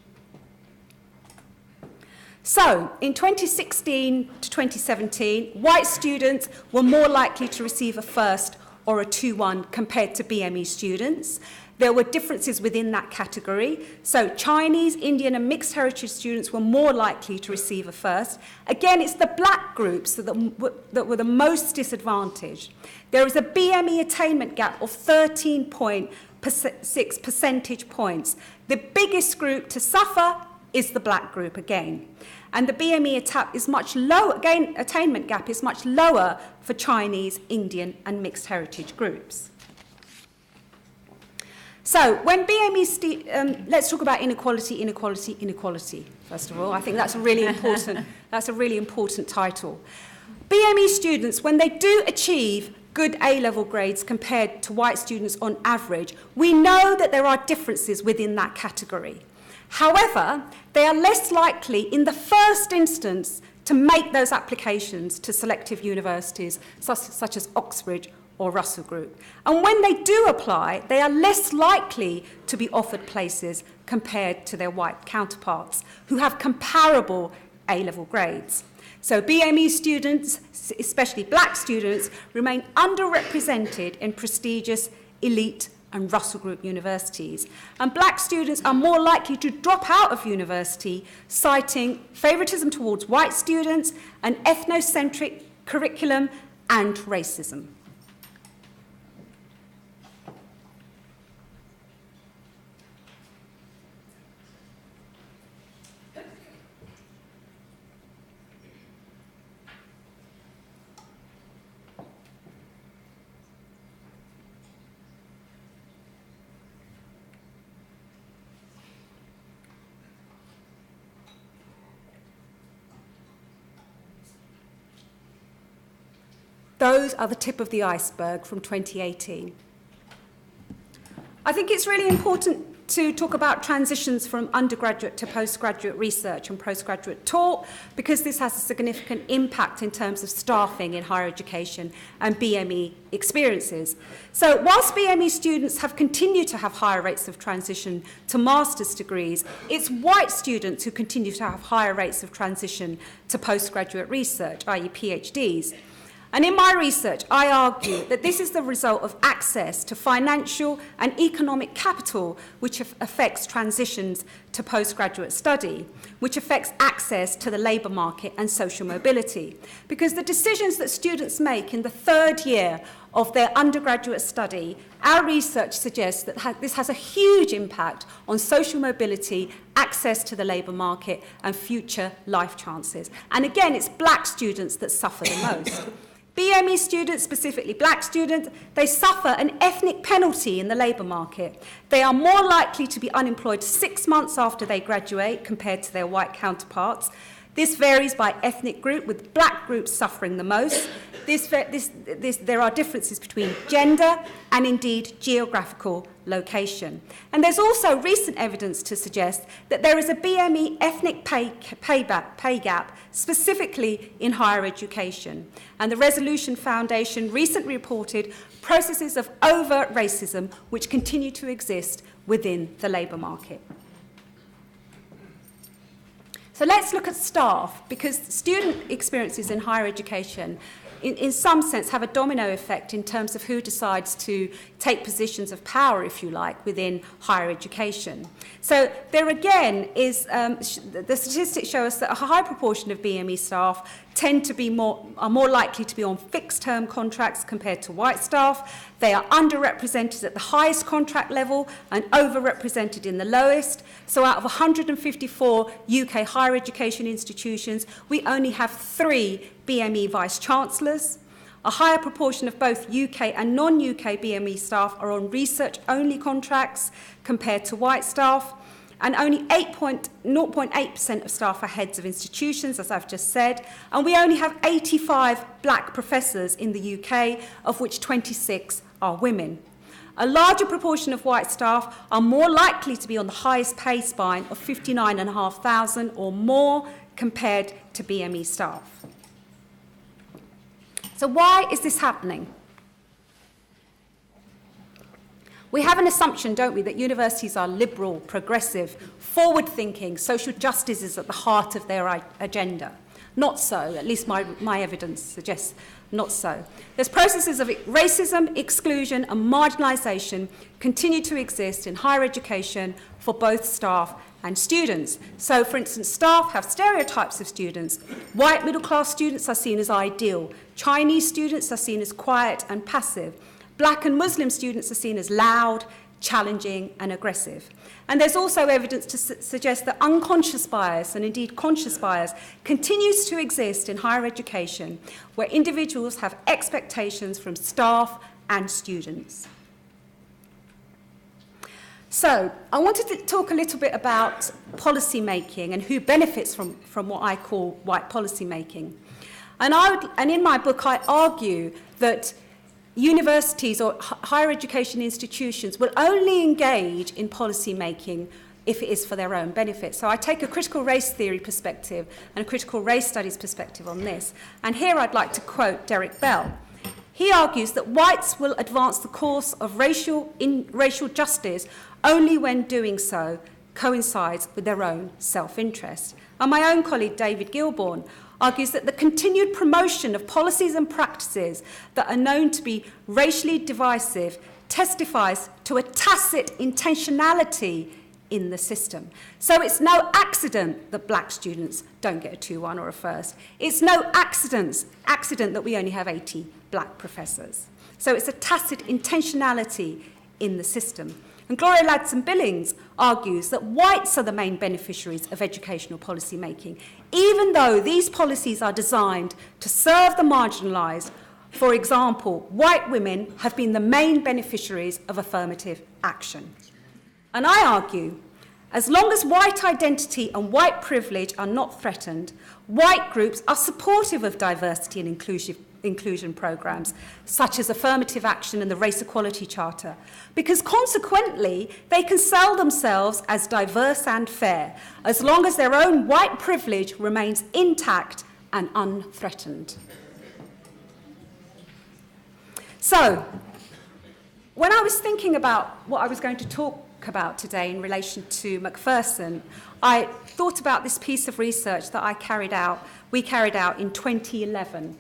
So, in 2016 to 2017, white students were more likely to receive a first or a 2-1 compared to BME students. There were differences within that category. So Chinese, Indian and mixed heritage students were more likely to receive a first. Again, it's the black groups that were the most disadvantaged. There is a BME attainment gap of 13.6 percentage points. The biggest group to suffer is the black group again. And the BME is much lower, again, attainment gap is much lower for Chinese, Indian and mixed heritage groups. So, when BME, let's talk about inequality, first of all. I think that's a really important title. BME students, when they do achieve good A-level grades compared to white students on average, we know that there are differences within that category. However, they are less likely in the first instance to make those applications to selective universities such as Oxford or Russell Group. And when they do apply, they are less likely to be offered places compared to their white counterparts who have comparable A-level grades. So BME students, especially black students, remain underrepresented in prestigious, elite and Russell Group universities. And black students are more likely to drop out of university, citing favouritism towards white students, an ethnocentric curriculum and racism. Those are the tip of the iceberg from 2018. I think it's really important to talk about transitions from undergraduate to postgraduate research and postgraduate taught, because this has a significant impact in terms of staffing in higher education and BME experiences. So whilst BME students have continued to have higher rates of transition to master's degrees, it's white students who continue to have higher rates of transition to postgraduate research, i.e. PhDs. And in my research, I argue that this is the result of access to financial and economic capital, which affects transitions to postgraduate study, which affects access to the labour market and social mobility. Because the decisions that students make in the third year of their undergraduate study, our research suggests that this has a huge impact on social mobility, access to the labour market, and future life chances. And again, it's black students that suffer the most. BME students, specifically black students, they suffer an ethnic penalty in the labour market. They are more likely to be unemployed 6 months after they graduate compared to their white counterparts. This varies by ethnic group, with black groups suffering the most. There are differences between gender and indeed geographical location. And there's also recent evidence to suggest that there is a BME ethnic pay gap, specifically in higher education. And the Resolution Foundation recently reported processes of overt racism which continue to exist within the labour market. So let's look at staff, because student experiences in higher education in some sense have a domino effect in terms of who decides to take positions of power, if you like, within higher education. So there again is, the statistics show us that a high proportion of BME staff are more likely to be on fixed-term contracts compared to white staff. They are underrepresented at the highest contract level and overrepresented in the lowest. So out of 154 UK higher education institutions, we only have 3 BME vice-chancellors. A higher proportion of both UK and non-UK BME staff are on research-only contracts compared to white staff. And only 0.8% of staff are heads of institutions, as I've just said. And we only have 85 black professors in the UK, of which 26 are women. A larger proportion of white staff are more likely to be on the highest pay spine of 59,500 or more compared to BME staff. So why is this happening? We have an assumption, don't we, that universities are liberal, progressive, forward-thinking, social justice is at the heart of their agenda. Not so, at least my evidence suggests not so. There's processes of racism, exclusion and marginalisation continue to exist in higher education for both staff and students. So, for instance, staff have stereotypes of students. White middle-class students are seen as ideal. Chinese students are seen as quiet and passive. Black and Muslim students are seen as loud, challenging and aggressive. And there's also evidence to suggest that unconscious bias, and indeed conscious bias, continues to exist in higher education, where individuals have expectations from staff and students. So, I wanted to talk a little bit about policy making and who benefits from what I call white policy making. And in my book, I argue that universities or higher education institutions will only engage in policy making if it is for their own benefit. So I take a critical race theory perspective and a critical race studies perspective on this. And here I'd like to quote Derek Bell. He argues that whites will advance the cause of racial justice only when doing so coincides with their own self-interest. And my own colleague David Gilbourne argues that the continued promotion of policies and practices that are known to be racially divisive testifies to a tacit intentionality in the system. So it's no accident that black students don't get a 2-1 or a first. It's no accident that we only have 80 black professors. So it's a tacit intentionality in the system. And Gloria Ladson-Billings argues that whites are the main beneficiaries of educational policy making, even though these policies are designed to serve the marginalised. For example, white women have been the main beneficiaries of affirmative action. And I argue, as long as white identity and white privilege are not threatened, white groups are supportive of diversity and inclusion programs, such as affirmative action and the Race Equality Charter, because consequently they can sell themselves as diverse and fair, as long as their own white privilege remains intact and unthreatened. So, when I was thinking about what I was going to talk about today in relation to Macpherson, I thought about this piece of research that we carried out in 2011,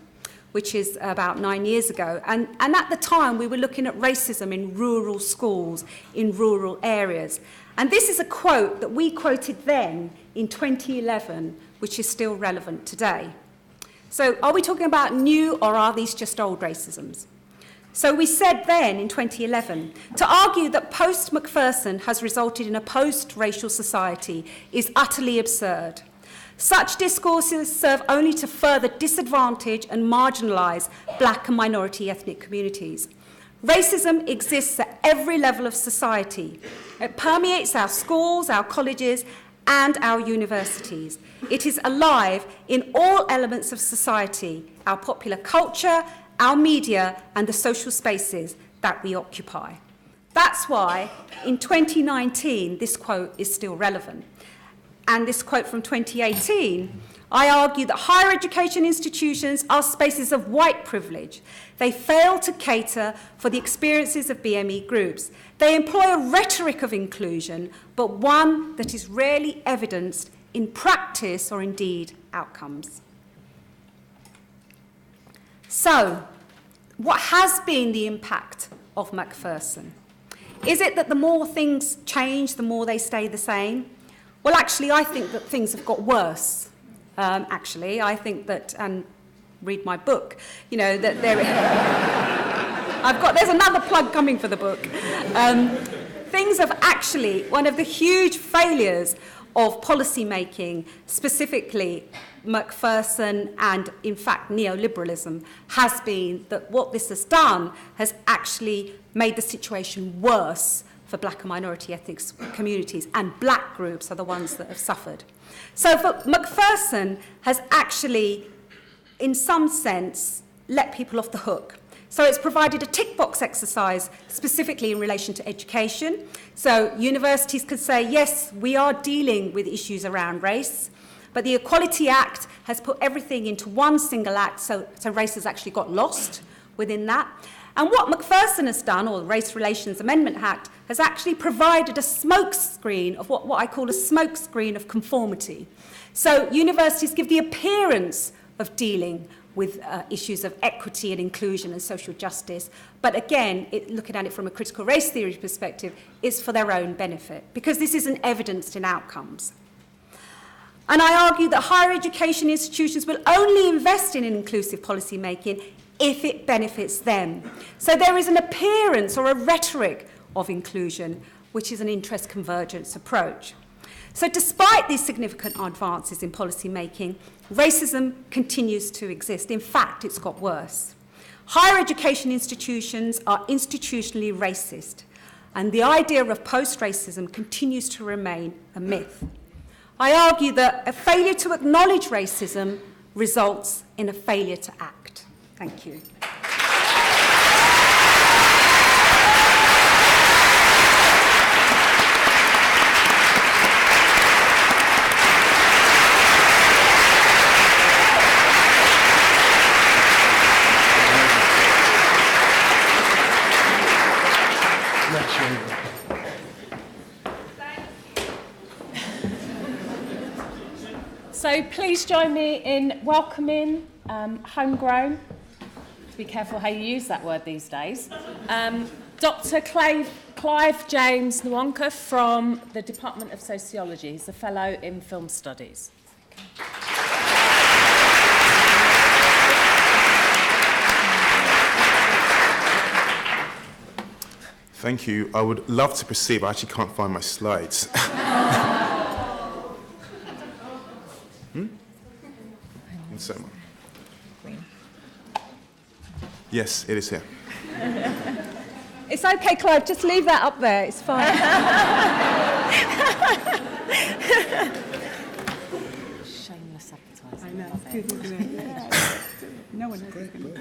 which is about 9 years ago. And at the time, we were looking at racism in rural schools, in rural areas. And this is a quote that we quoted then in 2011, which is still relevant today. So are we talking about new, or are these just old racisms? So we said then, in 2011, to argue that post-Macpherson has resulted in a post-racial society is utterly absurd. Such discourses serve only to further disadvantage and marginalise black and minority ethnic communities. Racism exists at every level of society. It permeates our schools, our colleges, and our universities. It is alive in all elements of society, our popular culture, our media, and the social spaces that we occupy. That's why, in 2019, this quote is still relevant. And this quote from 2018, I argue that higher education institutions are spaces of white privilege. They fail to cater for the experiences of BME groups. They employ a rhetoric of inclusion, but one that is rarely evidenced in practice or indeed outcomes. So, what has been the impact of Macpherson? Is it that the more things change, the more they stay the same? Well, actually, I think that things have got worse. I think that, and read my book, that there's another plug coming for the book. Things have actually, one of the huge failures of policy making, specifically Macpherson and, in fact, neoliberalism, has been that what this has done has actually made the situation worse for black and minority ethnic communities, and black groups are the ones that have suffered. So Macpherson has actually, in some sense, let people off the hook. So it's provided a tick box exercise specifically in relation to education. So universities can say, yes, we are dealing with issues around race, but the Equality Act has put everything into one single act, so race has actually got lost within that. And what Macpherson has done, or the Race Relations Amendment Act, has actually provided a smokescreen of what I call a smokescreen of conformity. So universities give the appearance of dealing with issues of equity and inclusion and social justice. But again, looking at it from a critical race theory perspective, it's for their own benefit, because this isn't evidenced in outcomes. And I argue that higher education institutions will only invest in inclusive policy making if it benefits them. So there is an appearance or a rhetoric of inclusion, which is an interest convergence approach. So despite these significant advances in policy making, racism continues to exist. In fact, it's got worse. Higher education institutions are institutionally racist, and the idea of post-racism continues to remain a myth. I argue that a failure to acknowledge racism results in a failure to act. Thank you. So please join me in welcoming homegrown, be careful how you use that word these days, Dr. Clive James Nwonka from the Department of Sociology. He's a fellow in film studies. Thank you. I would love to proceed, but I actually can't find my slides. Insert one. Yes, it is here. It's okay, Clive, just leave that up there, it's fine. Shameless advertising. I know. No No one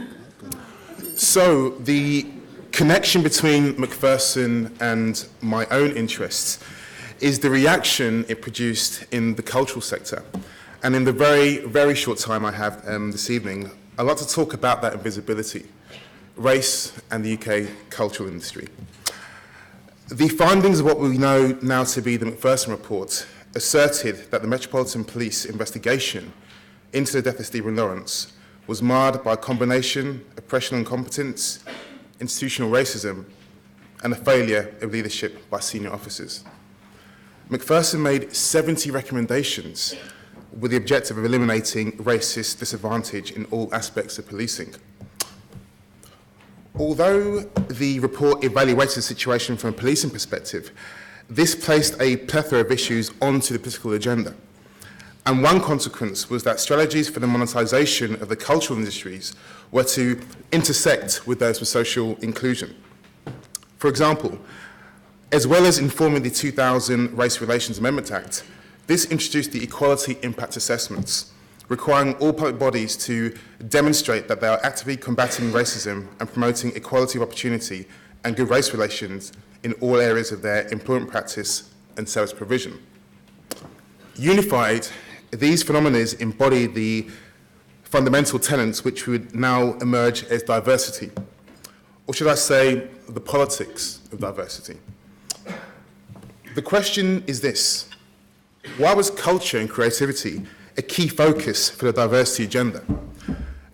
knows. So the connection between Macpherson and my own interests is the reaction it produced in the cultural sector. And in the very, very short time I have this evening, I'd like to talk about that invisibility, race and the UK cultural industry. The findings of what we know now to be the Macpherson report asserted that the Metropolitan Police investigation into the death of Stephen Lawrence was marred by a combination of oppression and incompetence, institutional racism, and a failure of leadership by senior officers. Macpherson made 70 recommendations with the objective of eliminating racist disadvantage in all aspects of policing. Although the report evaluated the situation from a policing perspective, this placed a plethora of issues onto the political agenda. And one consequence was that strategies for the monetisation of the cultural industries were to intersect with those for social inclusion. For example, as well as informing the 2000 Race Relations Amendment Act, this introduced the Equality Impact Assessments, requiring all public bodies to demonstrate that they are actively combating racism and promoting equality of opportunity and good race relations in all areas of their employment practice and service provision. Unified, these phenomena embody the fundamental tenets which would now emerge as diversity, or should I say, the politics of diversity. The question is this: why was culture and creativity a key focus for the diversity agenda?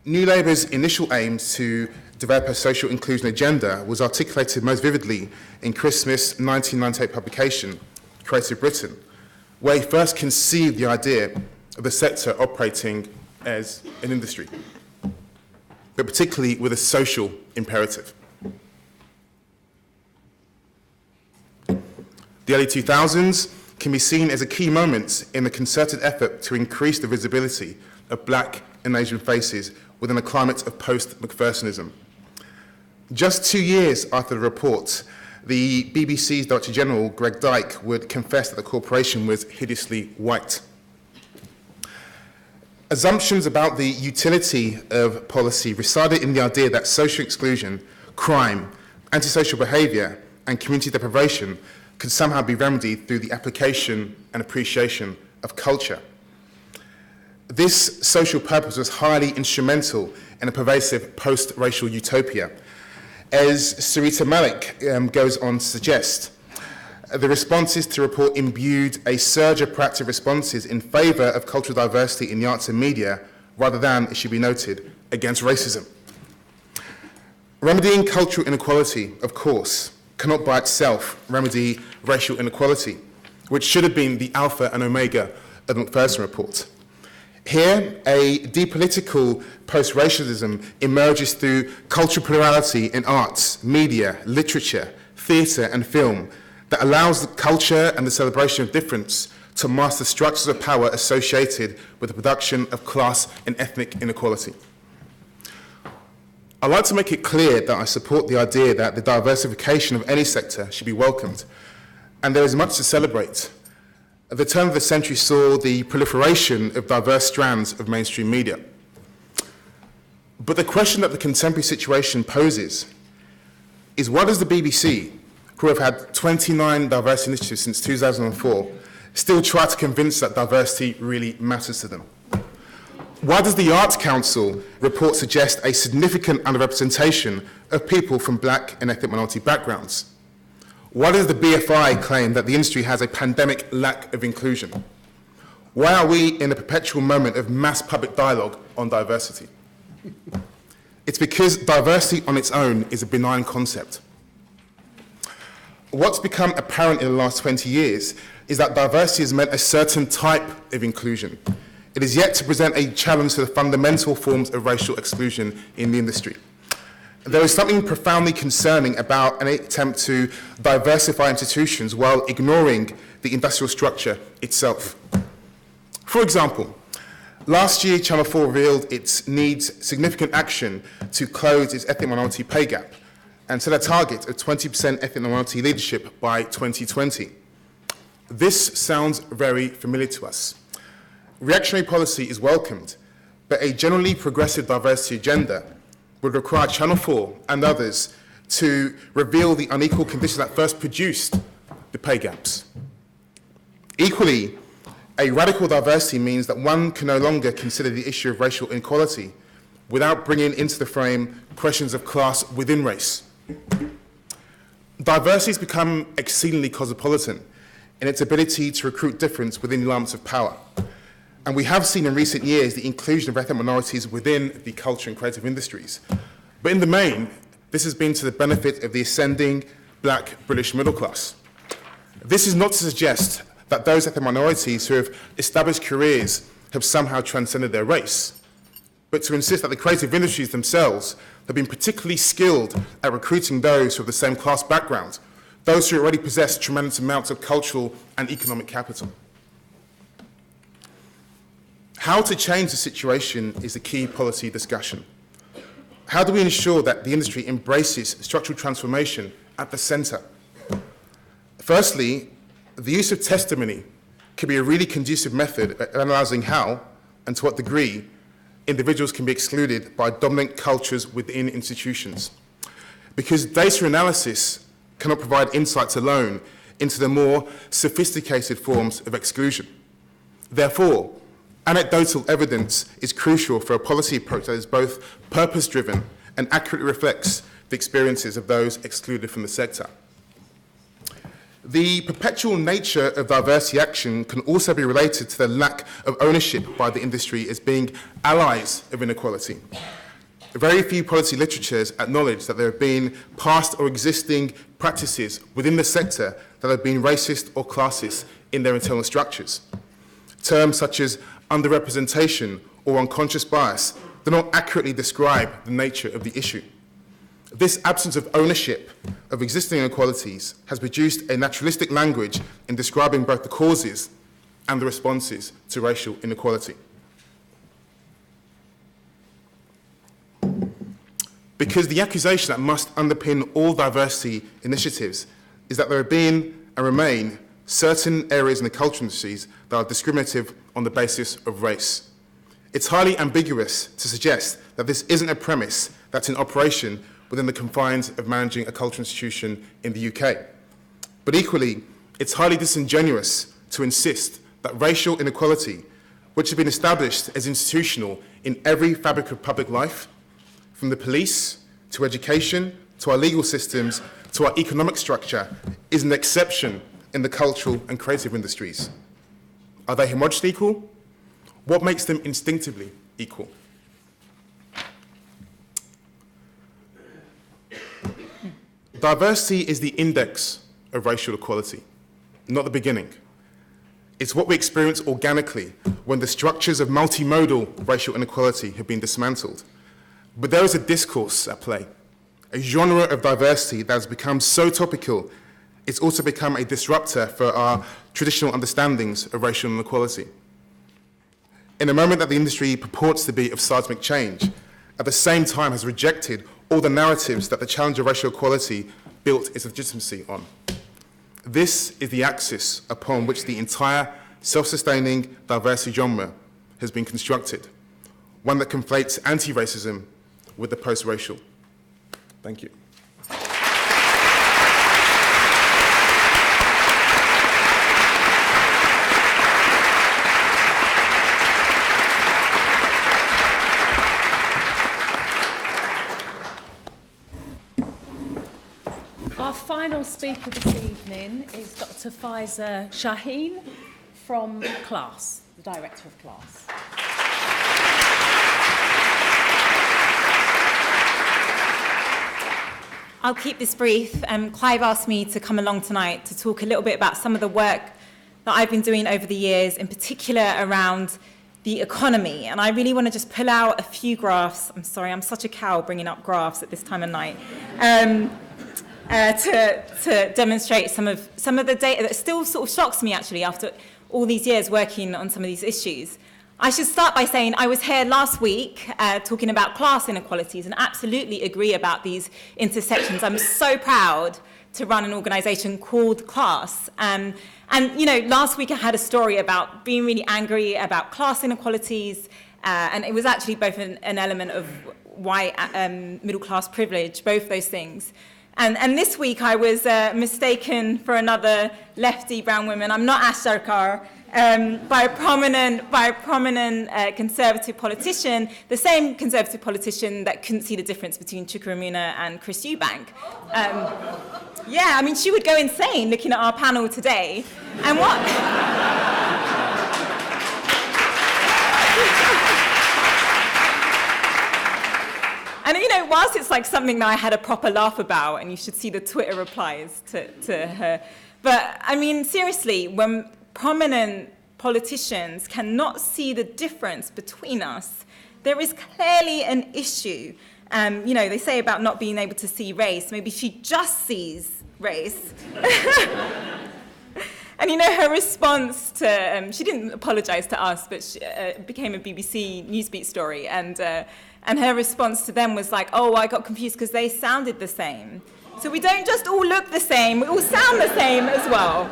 New Labour's initial aims to develop a social inclusion agenda was articulated most vividly in Chris Smith's 1998 publication, Creative Britain, where he first conceived the idea of the sector operating as an industry, but particularly with a social imperative. The early 2000s can be seen as a key moment in the concerted effort to increase the visibility of black and Asian faces within a climate of post-Macphersonism. Just 2 years after the report, the BBC's Director General, Greg Dyke, would confess that the corporation was hideously white. Assumptions about the utility of policy resided in the idea that social exclusion, crime, antisocial behaviour, and community deprivation could somehow be remedied through the application and appreciation of culture. This social purpose was highly instrumental in a pervasive post-racial utopia. As Sarita Malik goes on to suggest, the responses to the report imbued a surge of proactive responses in favour of cultural diversity in the arts and media, rather than, it should be noted, against racism. Remedying cultural inequality, of course, cannot by itself remedy racial inequality, which should have been the alpha and omega of the Macpherson report. Here, a depolitical post-racialism emerges through cultural plurality in arts, media, literature, theatre and film that allows the culture and the celebration of difference to master structures of power associated with the production of class and ethnic inequality. I'd like to make it clear that I support the idea that the diversification of any sector should be welcomed, and there is much to celebrate. At the turn of the century saw the proliferation of diverse strands of mainstream media. But the question that the contemporary situation poses is, why does the BBC, who have had 29 diversity initiatives since 2004, still try to convince that diversity really matters to them? Why does the Arts Council report suggest a significant underrepresentation of people from black and ethnic minority backgrounds? Why does the BFI claim that the industry has a pandemic lack of inclusion? Why are we in a perpetual moment of mass public dialogue on diversity? It's because diversity on its own is a benign concept. What's become apparent in the last 20 years is that diversity has meant a certain type of inclusion. It is yet to present a challenge to the fundamental forms of racial exclusion in the industry. There is something profoundly concerning about an attempt to diversify institutions while ignoring the industrial structure itself. For example, last year Channel 4 revealed it needs significant action to close its ethnic minority pay gap and set a target of 20% ethnic minority leadership by 2020. This sounds very familiar to us. Reactionary policy is welcomed, but a generally progressive diversity agenda would require Channel 4 and others to reveal the unequal conditions that first produced the pay gaps. Equally, a radical diversity means that one can no longer consider the issue of racial inequality without bringing into the frame questions of class within race. Diversity has become exceedingly cosmopolitan in its ability to recruit difference within the elements of power. And we have seen in recent years the inclusion of ethnic minorities within the culture and creative industries. But in the main, this has been to the benefit of the ascending black British middle class. This is not to suggest that those ethnic minorities who have established careers have somehow transcended their race, but to insist that the creative industries themselves have been particularly skilled at recruiting those who have the same class background, those who already possess tremendous amounts of cultural and economic capital. How to change the situation is the key policy discussion. How do we ensure that the industry embraces structural transformation at the centre? Firstly, the use of testimony can be a really conducive method at analysing how and to what degree individuals can be excluded by dominant cultures within institutions. Because data analysis cannot provide insights alone into the more sophisticated forms of exclusion. Therefore, anecdotal evidence is crucial for a policy approach that is both purpose-driven and accurately reflects the experiences of those excluded from the sector. The perpetual nature of diversity action can also be related to the lack of ownership by the industry as being allies of inequality. Very few policy literatures acknowledge that there have been past or existing practices within the sector that have been racist or classist in their internal structures. Terms such as underrepresentation or unconscious bias do not accurately describe the nature of the issue. This absence of ownership of existing inequalities has produced a naturalistic language in describing both the causes and the responses to racial inequality. Because the accusation that must underpin all diversity initiatives is that there have been and remain certain areas in the cultural industries that are discriminative on the basis of race. It's highly ambiguous to suggest that this isn't a premise that's in operation within the confines of managing a cultural institution in the UK. But equally, it's highly disingenuous to insist that racial inequality, which has been established as institutional in every fabric of public life, from the police to education to our legal systems to our economic structure, is an exception in the cultural and creative industries. Are they homogeneously equal? What makes them instinctively equal? Diversity is the index of racial equality, not the beginning. It's what we experience organically when the structures of multimodal racial inequality have been dismantled. But there is a discourse at play, a genre of diversity that has become so topical, it's also become a disruptor for our traditional understandings of racial inequality. In a moment that the industry purports to be of seismic change, at the same time has rejected all the narratives that the challenge of racial equality built its legitimacy on. This is the axis upon which the entire self-sustaining diversity genre has been constructed, one that conflates anti-racism with the post-racial. Thank you. Our final speaker this evening is Dr. Pfizer Shaheen from CLASS, the Director of CLASS. I'll keep this brief. Clive asked me to come along tonight to talk a little bit about some of the work that I've been doing over the years, in particular around the economy. And I really want to just pull out a few graphs. I'm sorry, I'm such a cow bringing up graphs at this time of night. To demonstrate some of the data that still sort of shocks me, actually, after all these years working on some of these issues. I should start by saying I was here last week talking about class inequalities and absolutely agree about these intersections. I'm so proud to run an organisation called CLASS. And, you know, last week I had a story about being really angry about class inequalities And it was actually both an element of white middle-class privilege, both those things. And this week I was mistaken for another lefty brown woman. I'm not Ash Sarkar, by a prominent conservative politician, the same conservative politician that couldn't see the difference between Chukwuemeka and Chris Eubank. Yeah, I mean, she would go insane looking at our panel today. And what? And, you know, whilst it's like something that I had a proper laugh about, and you should see the Twitter replies to her, but, I mean, seriously, when prominent politicians cannot see the difference between us, there is clearly an issue. You know, they say about not being able to see race. Maybe she just sees race. And, you know, her response to, she didn't apologize to us, but she, it became a BBC Newsbeat story. And her response to them was like, oh, I got confused because they sounded the same. So we don't just all look the same, we all sound the same as well.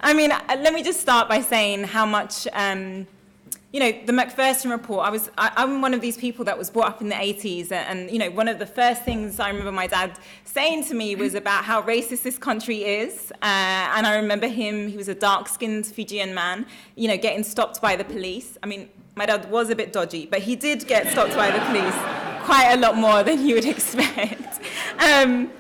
I mean, let me just start by saying how much, you know, the Macpherson report, I'm one of these people that was brought up in the 80s, and, you know, one of the first things I remember my dad saying to me was about how racist this country is, and I remember he was a dark-skinned Fijian man, you know, getting stopped by the police. I mean, my dad was a bit dodgy, but he did get stopped by the police quite a lot more than you would expect. And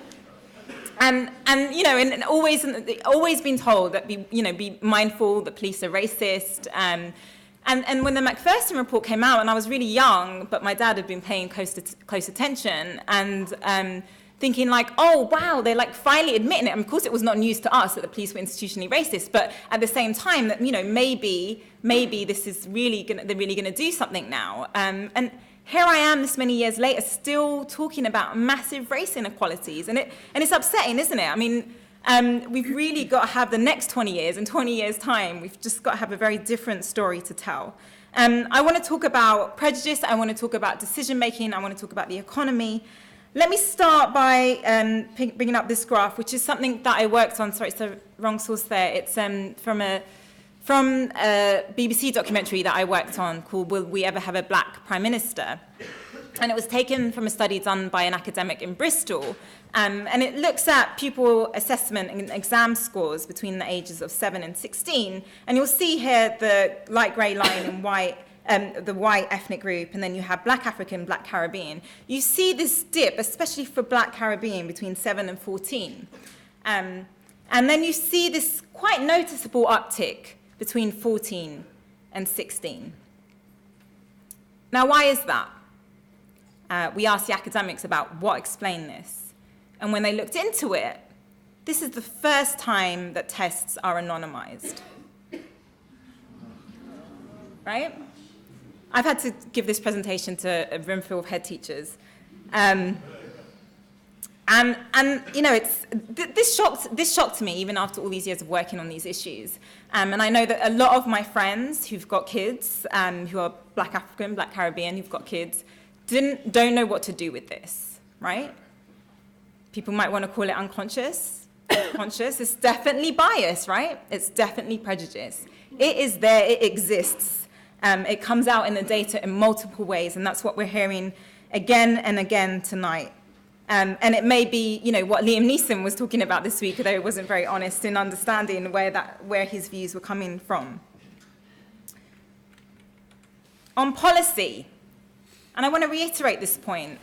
you know, and always been told that be mindful that police are racist. And when the Macpherson report came out, and I was really young, but my dad had been paying close attention and thinking like, oh wow, they're like finally admitting it. And of course, it was not news to us that the police were institutionally racist, but at the same time, that you know maybe this is they're really gonna do something now. And here I am this many years later still talking about massive race inequalities. And it's upsetting, isn't it? I mean, we've really got to have the next 20 years. In 20 years' time, we've just got to have a very different story to tell. I want to talk about prejudice. I want to talk about decision-making. I want to talk about the economy. Let me start by bringing up this graph, which is something that I worked on. Sorry, it's the wrong source there. It's from a BBC documentary that I worked on called Will We Ever Have a Black Prime Minister? And it was taken from a study done by an academic in Bristol. And it looks at pupil assessment and exam scores between the ages of 7 and 16. And you'll see here the light grey line in white, the white ethnic group, and then you have Black African, Black Caribbean. You see this dip, especially for Black Caribbean, between 7 and 14. And then you see this quite noticeable uptick between 14 and 16. Now, why is that? We asked the academics about what explained this. And when they looked into it, this is the first time that tests are anonymized. Right? I've had to give this presentation to a room full of head teachers. And you know, this shocked me even after all these years of working on these issues. And I know that a lot of my friends who've got kids, who are Black African, Black Caribbean, who've got kids, don't know what to do with this, right? People might want to call it unconscious. Conscious. It's definitely bias, right? It's definitely prejudice. It is there. It exists. It comes out in the data in multiple ways, and that's what we're hearing again and again tonight. And it may be, you know, what Liam Neeson was talking about this week, although he wasn't very honest in understanding where his views were coming from. On policy, and I want to reiterate this point,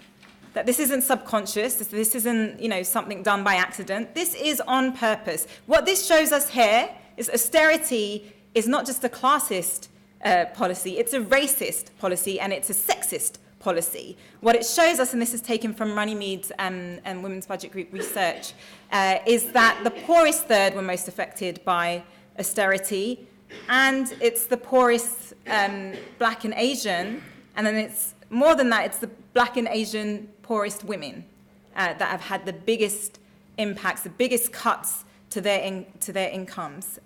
that this isn't subconscious, this isn't, you know, something done by accident. This is on purpose. What this shows us here is austerity is not just a classist policy, it's a racist policy, and it's a sexist policy. What it shows us, and this is taken from Runnymede and Women's Budget Group research, is that the poorest third were most affected by austerity, and it's the poorest Black and Asian, and then it's more than that, it's the Black and Asian poorest women that have had the biggest impacts, the biggest cuts to their incomes.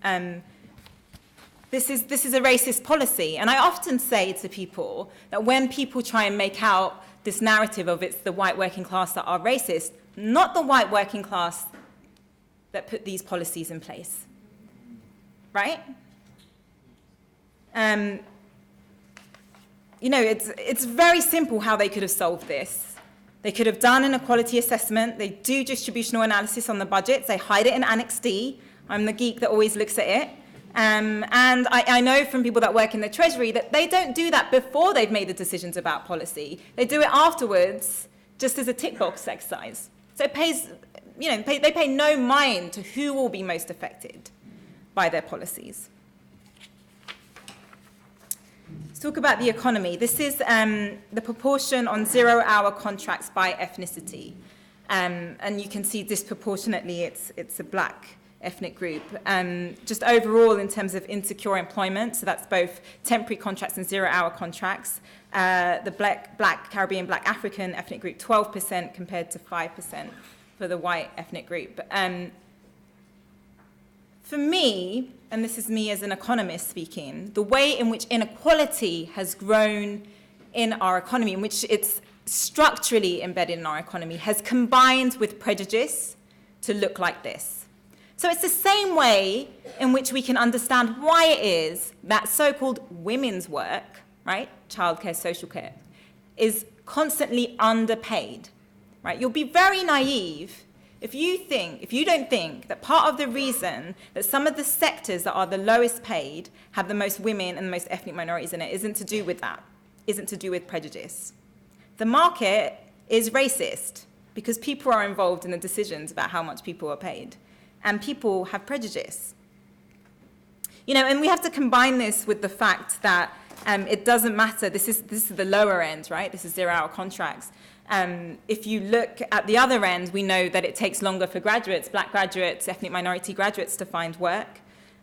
This is a racist policy. And I often say to people that when people try and make out this narrative of it's the white working class that are racist, not the white working class that put these policies in place, right? it's very simple how they could have solved this. They could have done an equality assessment. They do distributional analysis on the budgets. They hide it in Annex D. I'm the geek that always looks at it. And I know from people that work in the Treasury that they don't do that before they've made the decisions about policy. They do it afterwards, just as a tick box exercise. So it pays, they pay no mind to who will be most affected by their policies. Let's talk about the economy. This is the proportion on 0-hour contracts by ethnicity. And you can see disproportionately it's a black ethnic group. Just overall in terms of insecure employment, so that's both temporary contracts and 0-hour contracts, the black Caribbean, black African ethnic group, 12% compared to 5% for the white ethnic group. For me, and this is me as an economist speaking, the way in which inequality has grown in our economy, in which it's structurally embedded in our economy, has combined with prejudice to look like this. So it's the same way in which we can understand why it is that so-called women's work, right, childcare, social care, is constantly underpaid, right? You'll be very naive if you don't think that part of the reason that some of the sectors that are the lowest paid have the most women and the most ethnic minorities in it isn't to do with that, isn't to do with prejudice. The market is racist because people are involved in the decisions about how much people are paid. And people have prejudice. And we have to combine this with the fact that it doesn't matter. This is the lower end, right? This is 0-hour contracts. If you look at the other end, we know that it takes longer for graduates, black graduates, ethnic minority graduates to find work.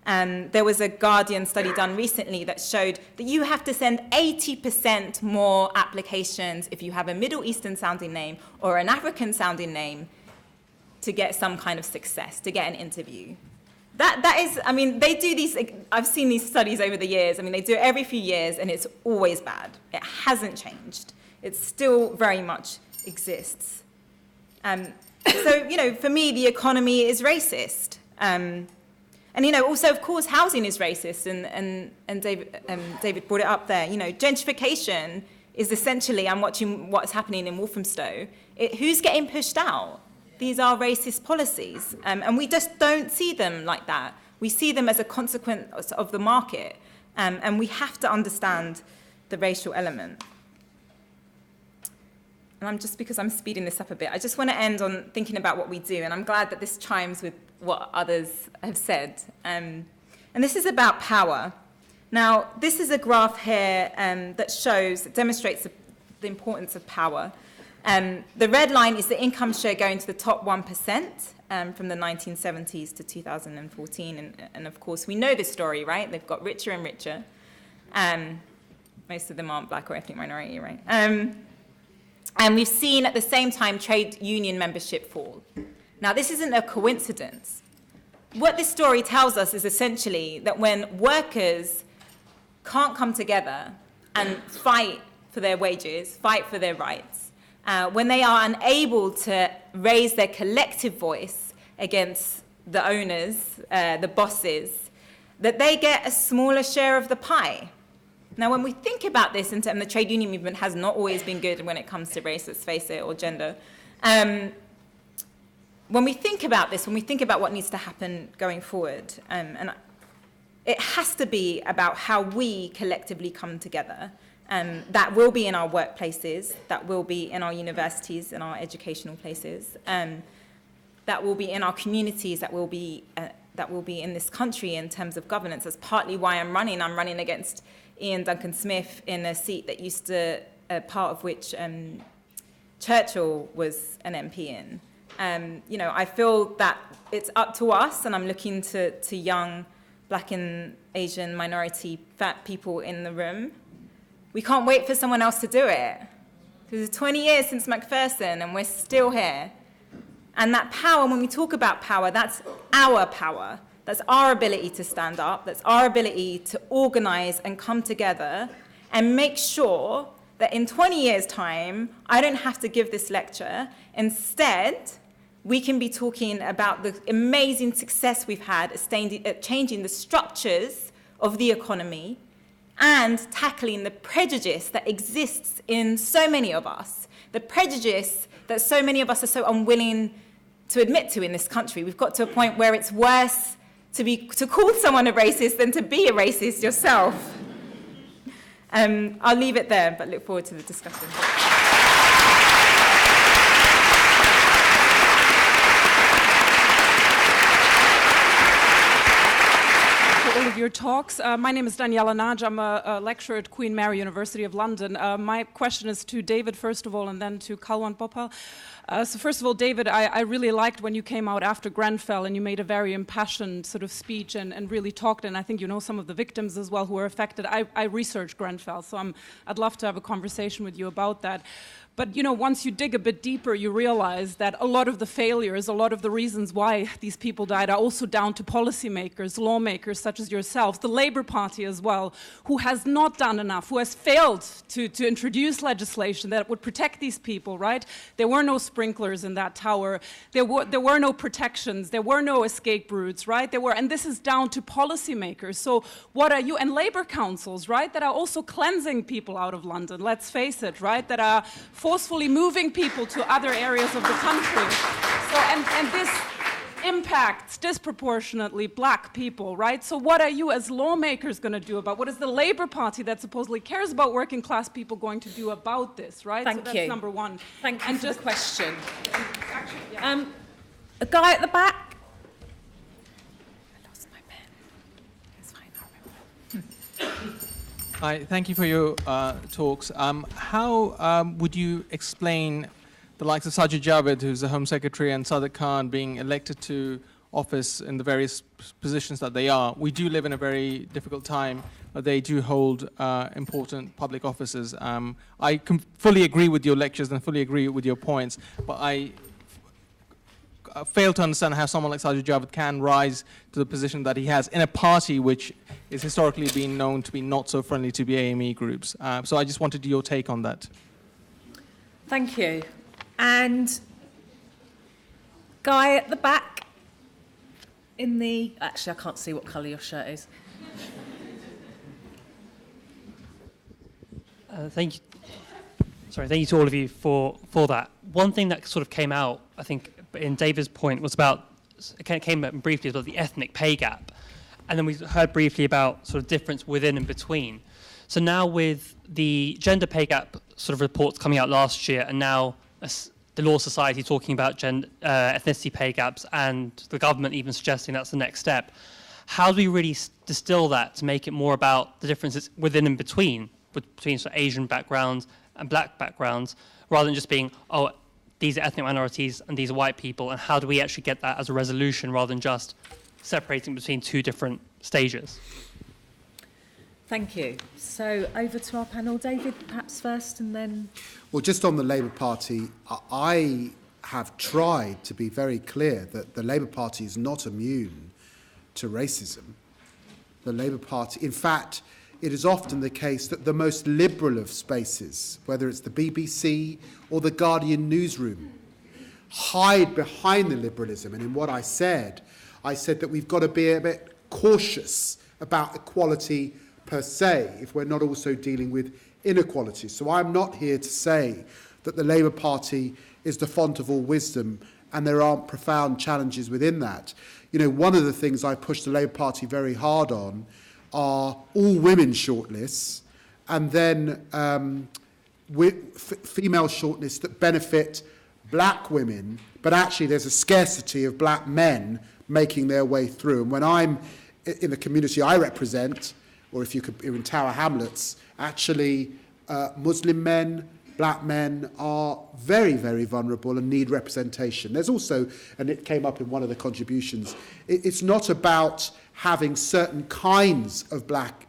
There was a Guardian study done recently that showed that you have to send 80% more applications if you have a Middle Eastern sounding name or an African sounding name to get some kind of success, to get an interview. That is, they do these, I've seen these studies over the years. They do it every few years and it's always bad. It hasn't changed. It still very much exists. So, for me, the economy is racist. And, also, of course, housing is racist. And David brought it up there. Gentrification is essentially, I'm watching what's happening in Walthamstow. Who's getting pushed out? These are racist policies, and we just don't see them like that. We see them as a consequence of the market, and we have to understand the racial element. And because I'm speeding this up a bit, I just want to end on thinking about what we do, and I'm glad that this chimes with what others have said. And this is about power. Now, this is a graph here that demonstrates the importance of power. The red line is the income share going to the top 1% from the 1970s to 2014. And of course, we know this story, right? They've got richer and richer. Most of them aren't black or ethnic minority, right? And we've seen at the same time trade union membership fall. Now, this isn't a coincidence. What this story tells us is essentially that when workers can't come together and fight for their wages, fight for their rights, when they are unable to raise their collective voice against the owners, the bosses, that they get a smaller share of the pie. Now, when we think about this, and the trade union movement has not always been good when it comes to race, let's face it, or gender, when we think about this, when we think about what needs to happen going forward, and it has to be about how we collectively come together. That will be in our workplaces, that will be in our universities, in our educational places, that will be in our communities, that will be in this country in terms of governance. That's partly why I'm running. I'm running against Ian Duncan Smith in a seat that used to, part of which Churchill was an MP in. I feel that it's up to us, and I'm looking to young black and Asian minority fat people in the room. We can't wait for someone else to do it. Because it's 20 years since Macpherson and we're still here. And that power, when we talk about power, that's our power. That's our ability to stand up. That's our ability to organize and come together and make sure that in 20 years' time, I don't have to give this lecture. Instead, we can be talking about the amazing success we've had at changing the structures of the economy and tackling the prejudice that exists in so many of us, the prejudice that so many of us are so unwilling to admit to in this country. We've got to a point where it's worse to call someone a racist than to be a racist yourself. I'll leave it there, but look forward to the discussion. All of your talks. My name is Daniela Naj. I'm a lecturer at Queen Mary University of London. My question is to David, first of all, and then to Courant Bhopal. So first of all, David, I really liked when you came out after Grenfell and you made a very impassioned sort of speech and really talked, and I think you know some of the victims as well who were affected. I researched Grenfell, so I'd love to have a conversation with you about that. But, you know, once you dig a bit deeper, you realize that a lot of the failures, a lot of the reasons why these people died are also down to policymakers, lawmakers such as yourselves, the Labour Party as well, who has not done enough, who has failed to introduce legislation that would protect these people, right? There were no sprinklers in that tower. There were no protections. There were no escape routes, right? And this is down to policymakers. So what are you, and Labour councils, right, that are also cleansing people out of London, let's face it, right, that are forcefully moving people to other areas of the country. So, and this impacts disproportionately black people, right? So what are you as lawmakers going to do about, what is the Labour Party that supposedly cares about working class people going to do about this, right? Thank so that's you. number one. Thank you and for just the question. Actually, yeah. A guy at the back. I lost my pen. It's fine, I'll remember. Hi, thank you for your talks. How would you explain the likes of Sajid Javid, who's the Home Secretary, and Sadiq Khan being elected to office in the various positions that they are? We do live in a very difficult time, but they do hold important public offices. I fully agree with your lectures and fully agree with your points, but I fail to understand how someone like Sajid Javid can rise to the position that he has in a party which is historically been known to be not so friendly to BAME groups. So I just wanted your take on that. Thank you. And guy at the back in the... Actually, I can't see what colour your shirt is. Thank you. Sorry, thank you to all of you for that. One thing that sort of came out, I think, in David's point was about, it came up briefly about the ethnic pay gap. And then we heard briefly about sort of difference within and between. So now with the gender pay gap sort of reports coming out last year, and now the Law Society talking about ethnicity pay gaps, and the government even suggesting that's the next step, how do we really distill that to make it more about the differences within and between sort of Asian backgrounds and black backgrounds, rather than just being, oh, these are ethnic minorities and these are white people, and how do we actually get that as a resolution rather than just separating between two different stages? Thank you. So over to our panel. David, perhaps first, and then... Well, just on the Labour Party, I have tried to be very clear that the Labour Party is not immune to racism. The Labour Party, in fact, it is often the case that the most liberal of spaces, whether it's the BBC or the Guardian newsroom, hide behind the liberalism. And in what I said that we've got to be a bit cautious about equality per se if we're not also dealing with inequality. So I'm not here to say that the Labour Party is the font of all wisdom and there aren't profound challenges within that. You know, one of the things I push the Labour Party very hard on are all women shortlists, and then female shortlists that benefit black women, but actually there's a scarcity of black men making their way through. And when I'm in the community I represent, or if you could, in Tower Hamlets, actually Muslim men, black men are very, very vulnerable and need representation. There's also, and it came up in one of the contributions, it's not about having certain kinds of black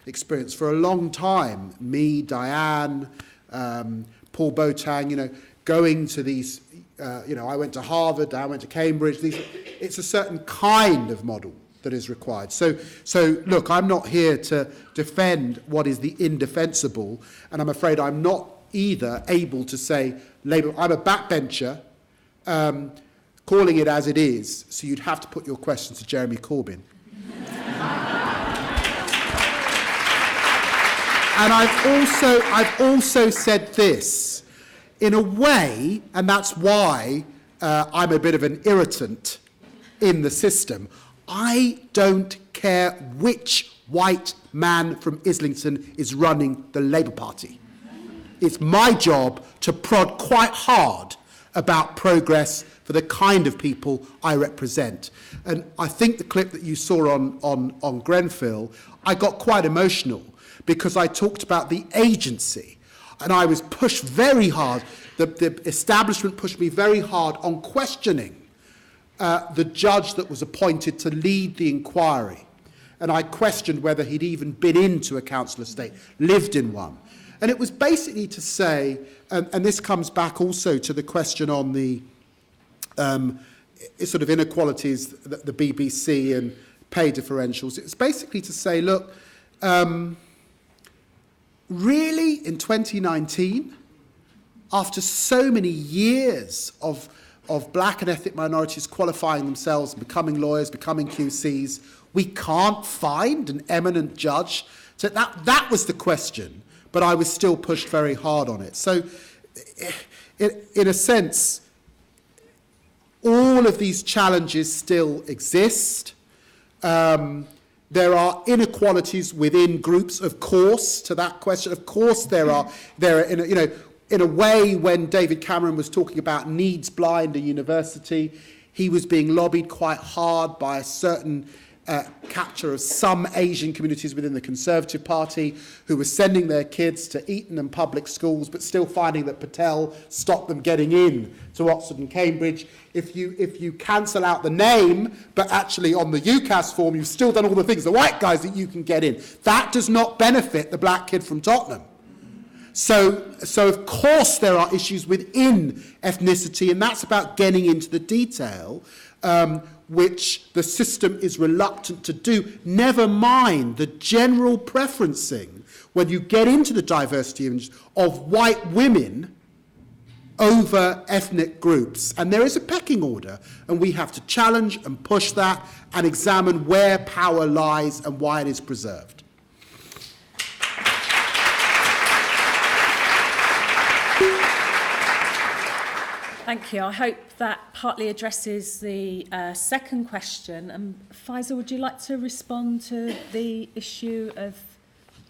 experience. For a long time, me, Diane, Paul Botang, going to these, I went to Harvard, I went to Cambridge, it's a certain kind of model that is required. So look, I'm not here to defend what is the indefensible, and I'm afraid I'm not either able to say, Labour, I'm a backbencher, calling it as it is, so you'd have to put your questions to Jeremy Corbyn. And I've also said this, in a way, and that's why I'm a bit of an irritant in the system, I don't care which white man from Islington is running the Labour Party. It's my job to prod quite hard about progress for the kind of people I represent. And I think the clip that you saw on Grenfell, I got quite emotional because I talked about the agency, and I was pushed very hard. The establishment pushed me very hard on questioning the judge that was appointed to lead the inquiry. And I questioned whether he'd even been into a council estate, lived in one. And it was basically to say, and this comes back also to the question on the sort of inequalities, the BBC and pay differentials. It's basically to say, look, really in 2019, after so many years of black and ethnic minorities qualifying themselves, becoming lawyers, becoming QCs, we can't find an eminent judge. So that was the question, but I was still pushed very hard on it. So in a sense, all of these challenges still exist. There are inequalities within groups, of course, to that question. Of course there are in a way, when David Cameron was talking about needs blind at university, he was being lobbied quite hard by a certain capture of some Asian communities within the Conservative Party who were sending their kids to Eton and public schools, but still finding that Patel stopped them getting in to Oxford and Cambridge. If you cancel out the name, but actually on the UCAS form, you've still done all the things, the white guys, that you can get in. That does not benefit the black kid from Tottenham. So of course there are issues within ethnicity, and that's about getting into the detail, which the system is reluctant to do. Never mind the general preferencing, when you get into the diversity of white women over ethnic groups. And there is a pecking order, and we have to challenge and push that and examine where power lies and why it is preserved. Thank you. I hope that partly addresses the second question. Faiza, would you like to respond to the issue of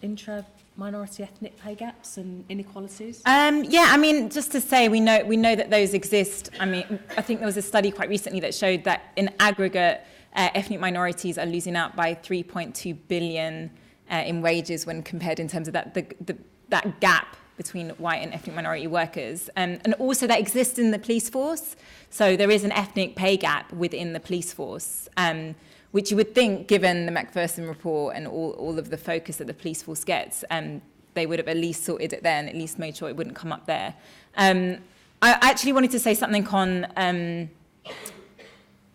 intra-minority ethnic pay gaps and inequalities? Yeah, I mean, just to say, we know that those exist. I mean, I think there was a study quite recently that showed that in aggregate, ethnic minorities are losing out by 3.2 billion in wages when compared in terms of that gap between white and ethnic minority workers. And also that exists in the police force. So there is an ethnic pay gap within the police force, which you would think, given the Macpherson report and all of the focus that the police force gets, they would have at least sorted it there and at least made sure it wouldn't come up there. I actually wanted to say something on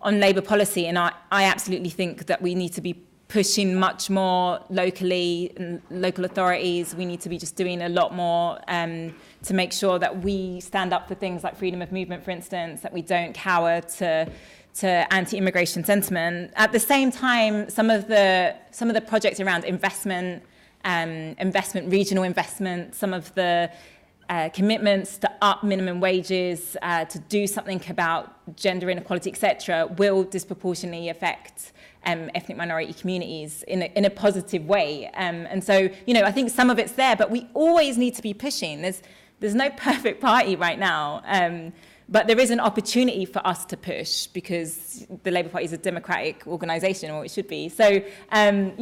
Labour policy, and I absolutely think that we need to be pushing much more locally, and local authorities. We need to be just doing a lot more to make sure that we stand up for things like freedom of movement, for instance, that we don't cower to anti-immigration sentiment. At the same time, some of the projects around investment, regional investment, some of the commitments to up minimum wages, to do something about gender inequality, etc., will disproportionately affect ethnic minority communities in a positive way. And so, I think some of it's there, but we always need to be pushing. There's no perfect party right now, but there is an opportunity for us to push because the Labour Party is a democratic organisation, or it should be. So, I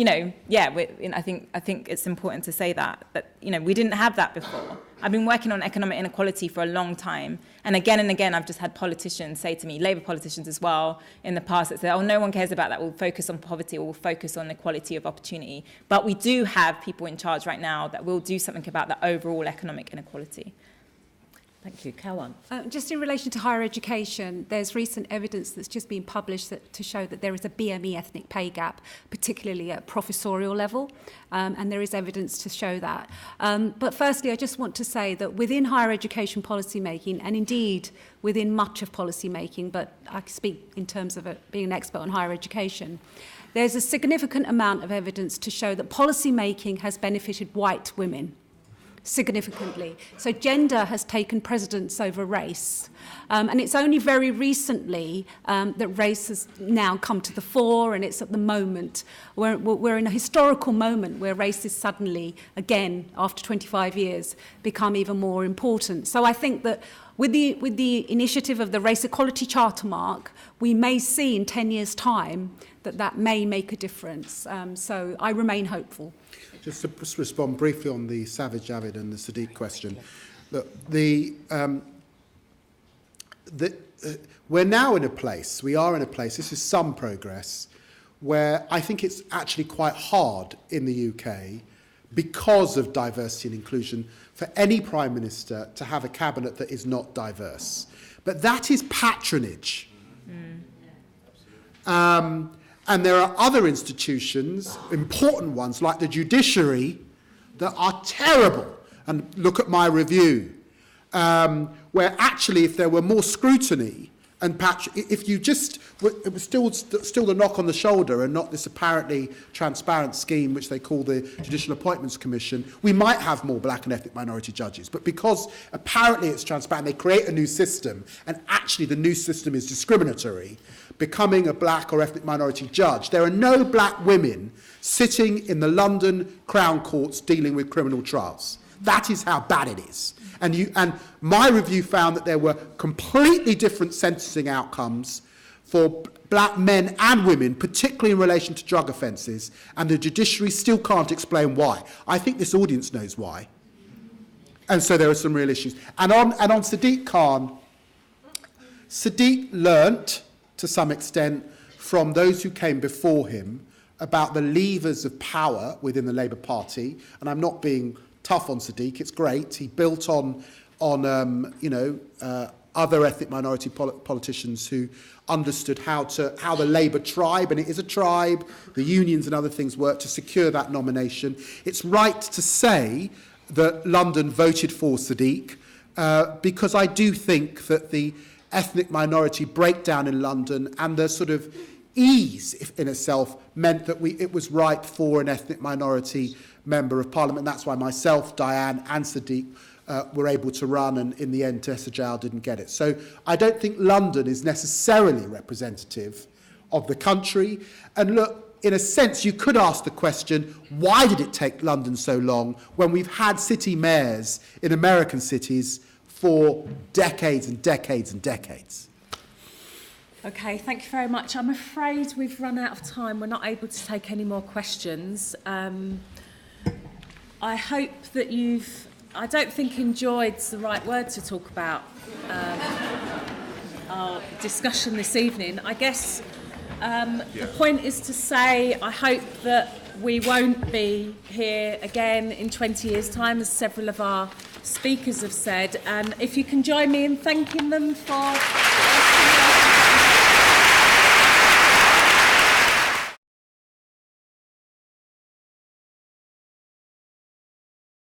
think it's important to say that we didn't have that before. I've been working on economic inequality for a long time, and again, I've just had politicians say to me, Labour politicians as well, in the past that say, "Oh, no one cares about that. We'll focus on poverty, or we'll focus on equality of opportunity." But we do have people in charge right now that will do something about the overall economic inequality. Thank you. Kalwant. Just in relation to higher education, there's recent evidence that's just been published to show that there is a BME ethnic pay gap, particularly at professorial level, and there is evidence to show that. But firstly, I just want to say that within higher education policy making, and indeed within much of policy making, but I speak in terms of being an expert on higher education, there's a significant amount of evidence to show that policy making has benefited white women significantly. So gender has taken precedence over race. And it's only very recently that race has now come to the fore, and it's at the moment, we're in a historical moment where race is suddenly, again, after 25 years, become even more important. So I think that with the initiative of the Race Equality Charter Mark, we may see in 10 years' time that may make a difference. So I remain hopeful. Just to respond briefly on the Savage Javid and the Sadiq question. Look, we're now in a place, this is some progress, where I think it's actually quite hard in the UK, because of diversity and inclusion, for any Prime Minister to have a cabinet that is not diverse. But that is patronage. And there are other institutions, important ones, like the judiciary, that are terrible. And look at my review, where actually if there were more scrutiny, and if you just, it was still the knock on the shoulder and not this apparently transparent scheme which they call the Judicial Appointments Commission, we might have more black and ethnic minority judges. But because apparently it's transparent, they create a new system, and actually the new system is discriminatory, becoming a black or ethnic minority judge. There are no black women sitting in the London Crown Courts dealing with criminal trials. That is how bad it is. And my review found that there were completely different sentencing outcomes for black men and women, particularly in relation to drug offences, and the judiciary still can't explain why. I think this audience knows why. And so there are some real issues. And on Sadiq Khan, Sadiq learnt, to some extent, from those who came before him about the levers of power within the Labour Party. And I'm not being tough on Sadiq, it's great. He built on other ethnic minority politicians who understood how the Labour tribe, and it is a tribe, the unions and other things work to secure that nomination. It's right to say that London voted for Sadiq, because I do think that the ethnic minority breakdown in London and the sort of ease in itself meant that it was right for an ethnic minority member of Parliament. That's why myself, Diane and Sadiq were able to run, and in the end Tessa Jowell didn't get it. So I don't think London is necessarily representative of the country. And look, in a sense, you could ask the question, why did it take London so long when we've had city mayors in American cities for decades and decades and decades? Okay, thank you very much. I'm afraid we've run out of time. We're not able to take any more questions. I hope that I don't think enjoyed's the right word to talk about our discussion this evening. I guess the point is to say I hope that we won't be here again in 20 years' time, as several of our speakers have said. And if you can join me in thanking them for...